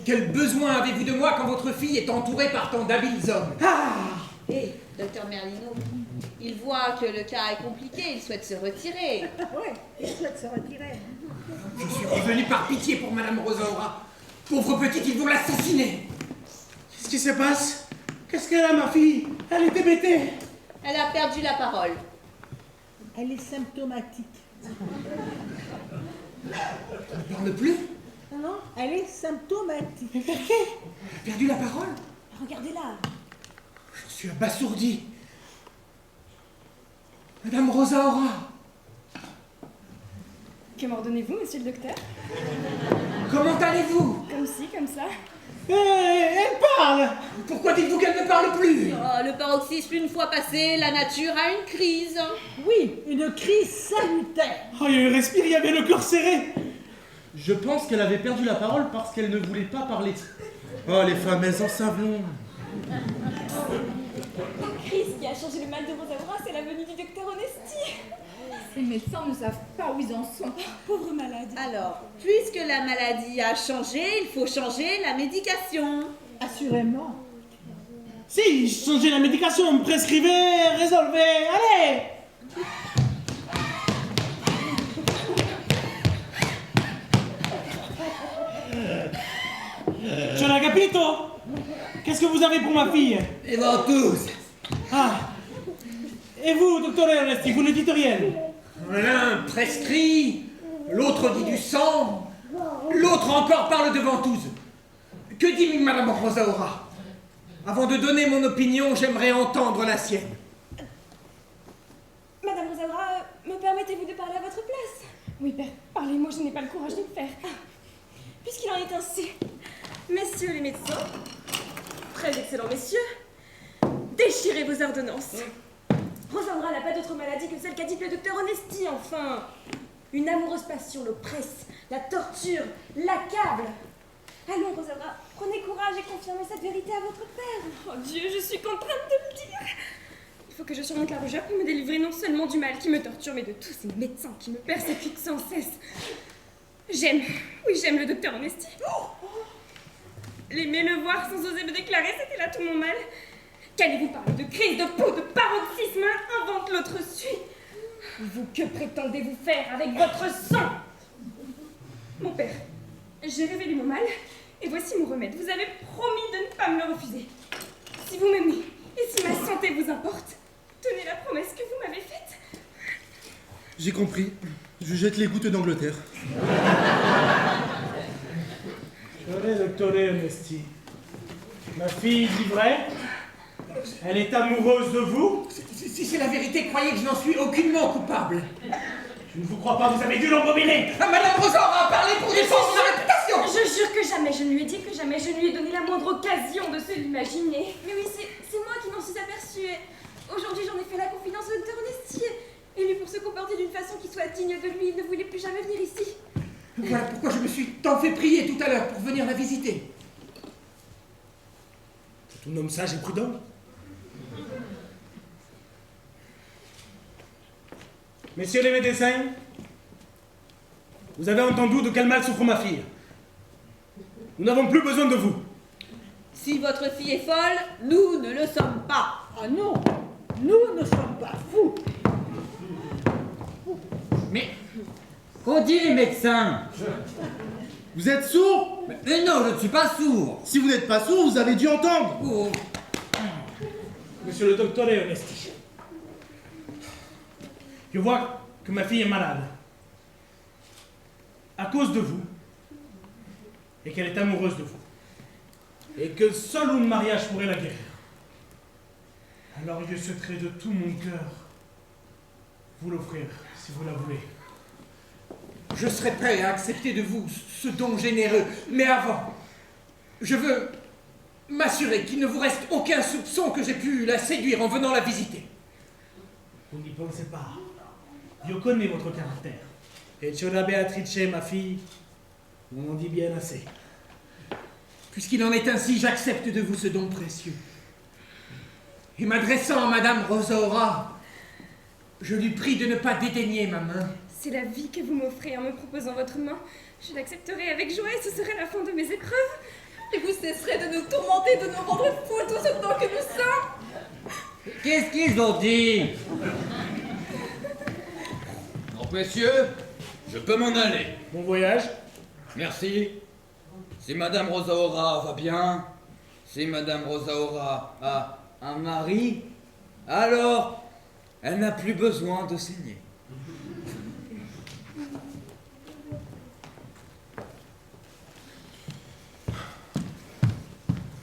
Quel besoin avez-vous de moi quand votre fille est entourée par tant d'habiles hommes? Et, docteur Merlino, il voit que le cas est compliqué, il souhaite se retirer. Oui, il souhaite se retirer. Je suis revenu par pitié pour Madame Rosaura. Pauvre petite, ils vont l'assassiner. Qu'est-ce qui se passe? Qu'est-ce qu'elle a, ma fille? Elle est hébétée. Elle a perdu la parole. Elle est symptomatique. Elle ne parle plus? Non, elle est symptomatique. Mais pour qui? Elle a perdu la parole? Regardez-la. Je suis abasourdi. Madame Rosaura. Que m'ordonnez-vous, monsieur le docteur? Comment allez-vous? Comme ci, comme ça. Elle parle. Pourquoi dites-vous qu'elle ne parle plus? Oh, le paroxysme une fois passé, la nature a une crise. Oui, une crise salutaire. Oh, il respire, il y avait le corps serré. Je pense qu'elle avait perdu la parole parce qu'elle ne voulait pas parler. Oh, les femmes, elles en savent long. La crise qui a changé le mal de Rosaura, c'est la venue du docteur Honesti. Ces médecins ne savent pas où ils en sont. Pauvre malade. Alors, puisque la maladie a changé, il faut changer la médication. Assurément. Si, changez la médication, prescrivez, résolvez, allez. Je l'ai capito. Qu'est-ce que vous avez pour ma fille? Les ventouses. Ah. Et vous, docteur Honesti, vous ne dites rien? L'un prescrit, l'autre dit du sang, l'autre encore parle de ventouse. Que dit Madame Rosaura? Avant de donner mon opinion, j'aimerais entendre la sienne. Madame Rosaura, me permettez-vous de parler à votre place? Oui, père, parlez-moi, je n'ai pas le courage de le faire. Puisqu'il en est ainsi, messieurs les médecins, très excellents messieurs, déchirez vos ordonnances. Rosaura n'a pas d'autre maladie que celle qu'a dite le docteur Honesti, enfin. Une amoureuse passion l'oppresse, la torture, l'accable. Allons, Rosaura, prenez courage et confirmez cette vérité à votre père. Oh Dieu, je suis contrainte de le dire. Il faut que je surmonte la rougeur pour me délivrer non seulement du mal qui me torture, mais de tous ces médecins qui me persécutent sans cesse. J'aime le docteur Honesti. L'aimer, le voir sans oser me déclarer, c'était là tout mon mal. Qu'allez-vous parler de crise, de peau, de paroxysme? Invente l'autre suit. Vous, que prétendez-vous faire avec votre sang? Mon père, j'ai révélé mon mal, et voici mon remède. Vous avez promis de ne pas me le refuser. Si vous m'aimez, et si ma santé vous importe, tenez la promesse que vous m'avez faite. J'ai compris. Je jette les gouttes d'Angleterre. Docteur Honesti, ma fille dit vrai? Elle est amoureuse de vous? Si c'est la vérité, croyez que je n'en suis aucunement coupable. Je ne vous crois pas, vous avez dû l'embobiner. Ah, Madame Rosaura a parlé pour défendre sa réputation. Je jure que jamais je ne lui ai dit, que jamais je ne lui ai donné la moindre occasion de se l'imaginer. Mais oui, c'est moi qui m'en suis aperçue. Aujourd'hui, j'en ai fait la confidence au docteur Honesti. Et lui, pour se comporter d'une façon qui soit digne de lui, il ne voulait plus jamais venir ici. Voilà pourquoi je me suis tant fait prier tout à l'heure pour venir la visiter. C'est un homme sage et prudent. Messieurs les médecins, vous avez entendu de quel mal souffre ma fille. Nous n'avons plus besoin de vous. Si votre fille est folle, nous ne le sommes pas. Ah non, nous ne sommes pas fous. Mais Qu'ont dit les médecins? Vous êtes sourd? Mais non, je ne suis pas sourd. Si vous n'êtes pas sourd, vous avez dû entendre. Oh. Monsieur le docteur Onesti, je vois que ma fille est malade. À cause de vous. Et qu'elle est amoureuse de vous. Et que seul un mariage pourrait la guérir. Alors je souhaiterais de tout mon cœur vous l'offrir, si vous la voulez. Je serais prêt à accepter de vous ce don généreux, mais avant, je veux m'assurer qu'il ne vous reste aucun soupçon que j'ai pu la séduire en venant la visiter. Vous n'y pensez pas. Je connais votre caractère. Et sur la Beatrice, ma fille, on en dit bien assez. Puisqu'il en est ainsi, j'accepte de vous ce don précieux. Et m'adressant à Madame Rosaura, je lui prie de ne pas dédaigner ma main. C'est la vie que vous m'offrez en me proposant votre main. Je l'accepterai avec joie et ce serait la fin de mes épreuves. Et vous cesserez de nous tourmenter, de nous rendre fous tout ce temps que nous sommes. Qu'est-ce qu'ils ont dit? Donc, messieurs, je peux m'en aller. Bon voyage. Merci. Si Madame Rosaura va bien, si Madame Rosaura a un mari, alors elle n'a plus besoin de saigner.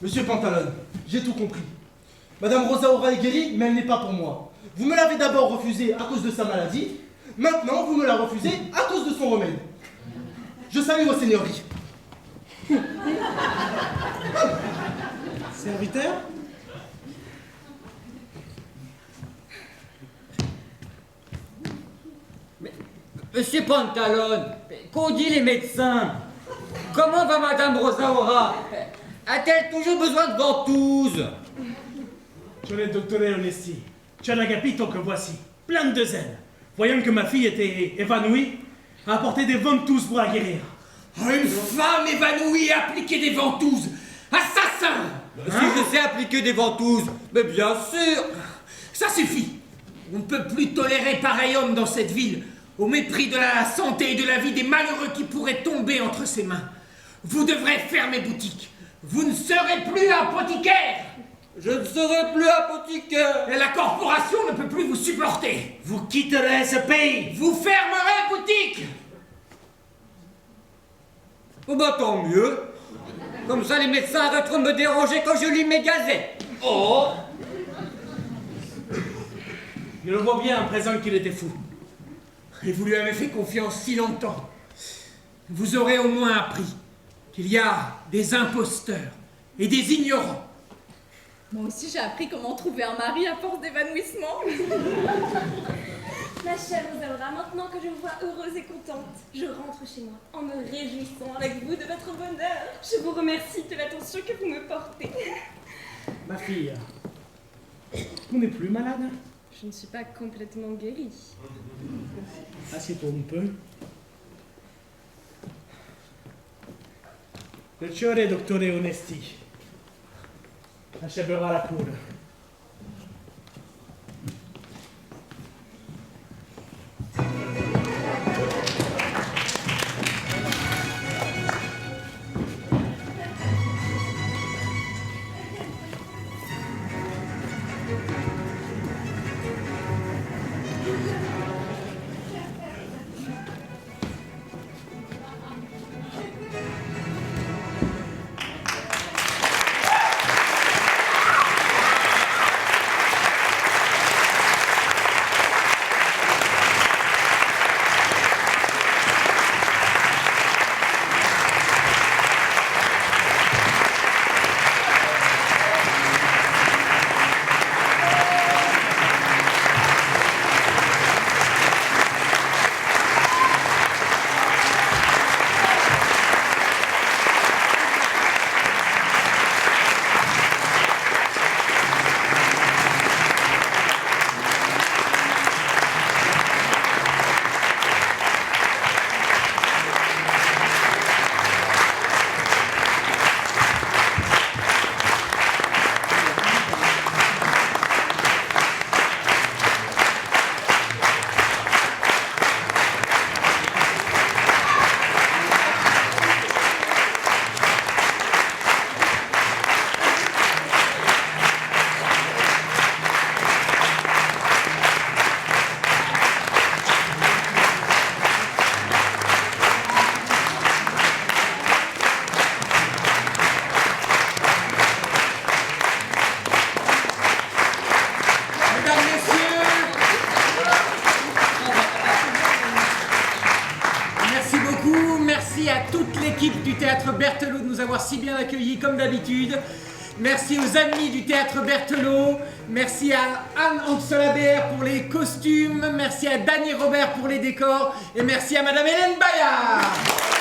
Monsieur Pantalone, j'ai tout compris. Madame Rosaura est guérie, mais elle n'est pas pour moi. Vous me l'avez d'abord refusée à cause de sa maladie. Maintenant, vous me la refusez à cause de son remède. Je salue vos seigneuries. Serviteur? Monsieur Pantalone, qu'ont dit les médecins? Comment va Madame Rosaura? A-t-elle toujours besoin de ventouses? Je le docteur Onesti. Tu as capito que voici, plein de zèle. Voyant que ma fille était évanouie, a apporté des ventouses pour la guérir. Oh, une femme évanouie et appliquer des ventouses! Assassin! Si je sais appliquer des ventouses, mais bien sûr! Ça suffit! On ne peut plus tolérer pareil homme dans cette ville, au mépris de la santé et de la vie des malheureux qui pourraient tomber entre ses mains. Vous devrez fermer boutique. Vous ne serez plus apothicaire! Je ne serai plus apothicaire! Et la corporation ne peut plus vous supporter! Vous quitterez ce pays! Vous fermerez boutique! Oh bah tant mieux! Comme ça les médecins arrêteront de me déranger quand je lis mes gazettes! Oh! Je le vois bien à présent qu'il était fou. Et vous lui avez fait confiance si longtemps. Vous aurez au moins appris qu'il y a des imposteurs et des ignorants. Moi aussi, j'ai appris comment trouver un mari à force d'évanouissement. Ma chère Rosaura, maintenant que je vous vois heureuse et contente, je rentre chez moi en me réjouissant avec vous de votre bonheur. Je vous remercie de l'attention que vous me portez. Ma fille, vous n'êtes plus malade? Je ne suis pas complètement guérie. Assieds-toi un peu. Le signore dottore Onesti achèvera la cure. toute l'équipe du Théâtre Berthelot de nous avoir si bien accueillis comme d'habitude. Merci aux amis du Théâtre Berthelot. Merci à Anne Anxolabert pour les costumes. Merci à Dany Robert pour les décors. Et merci à Madame Hélène Bayard.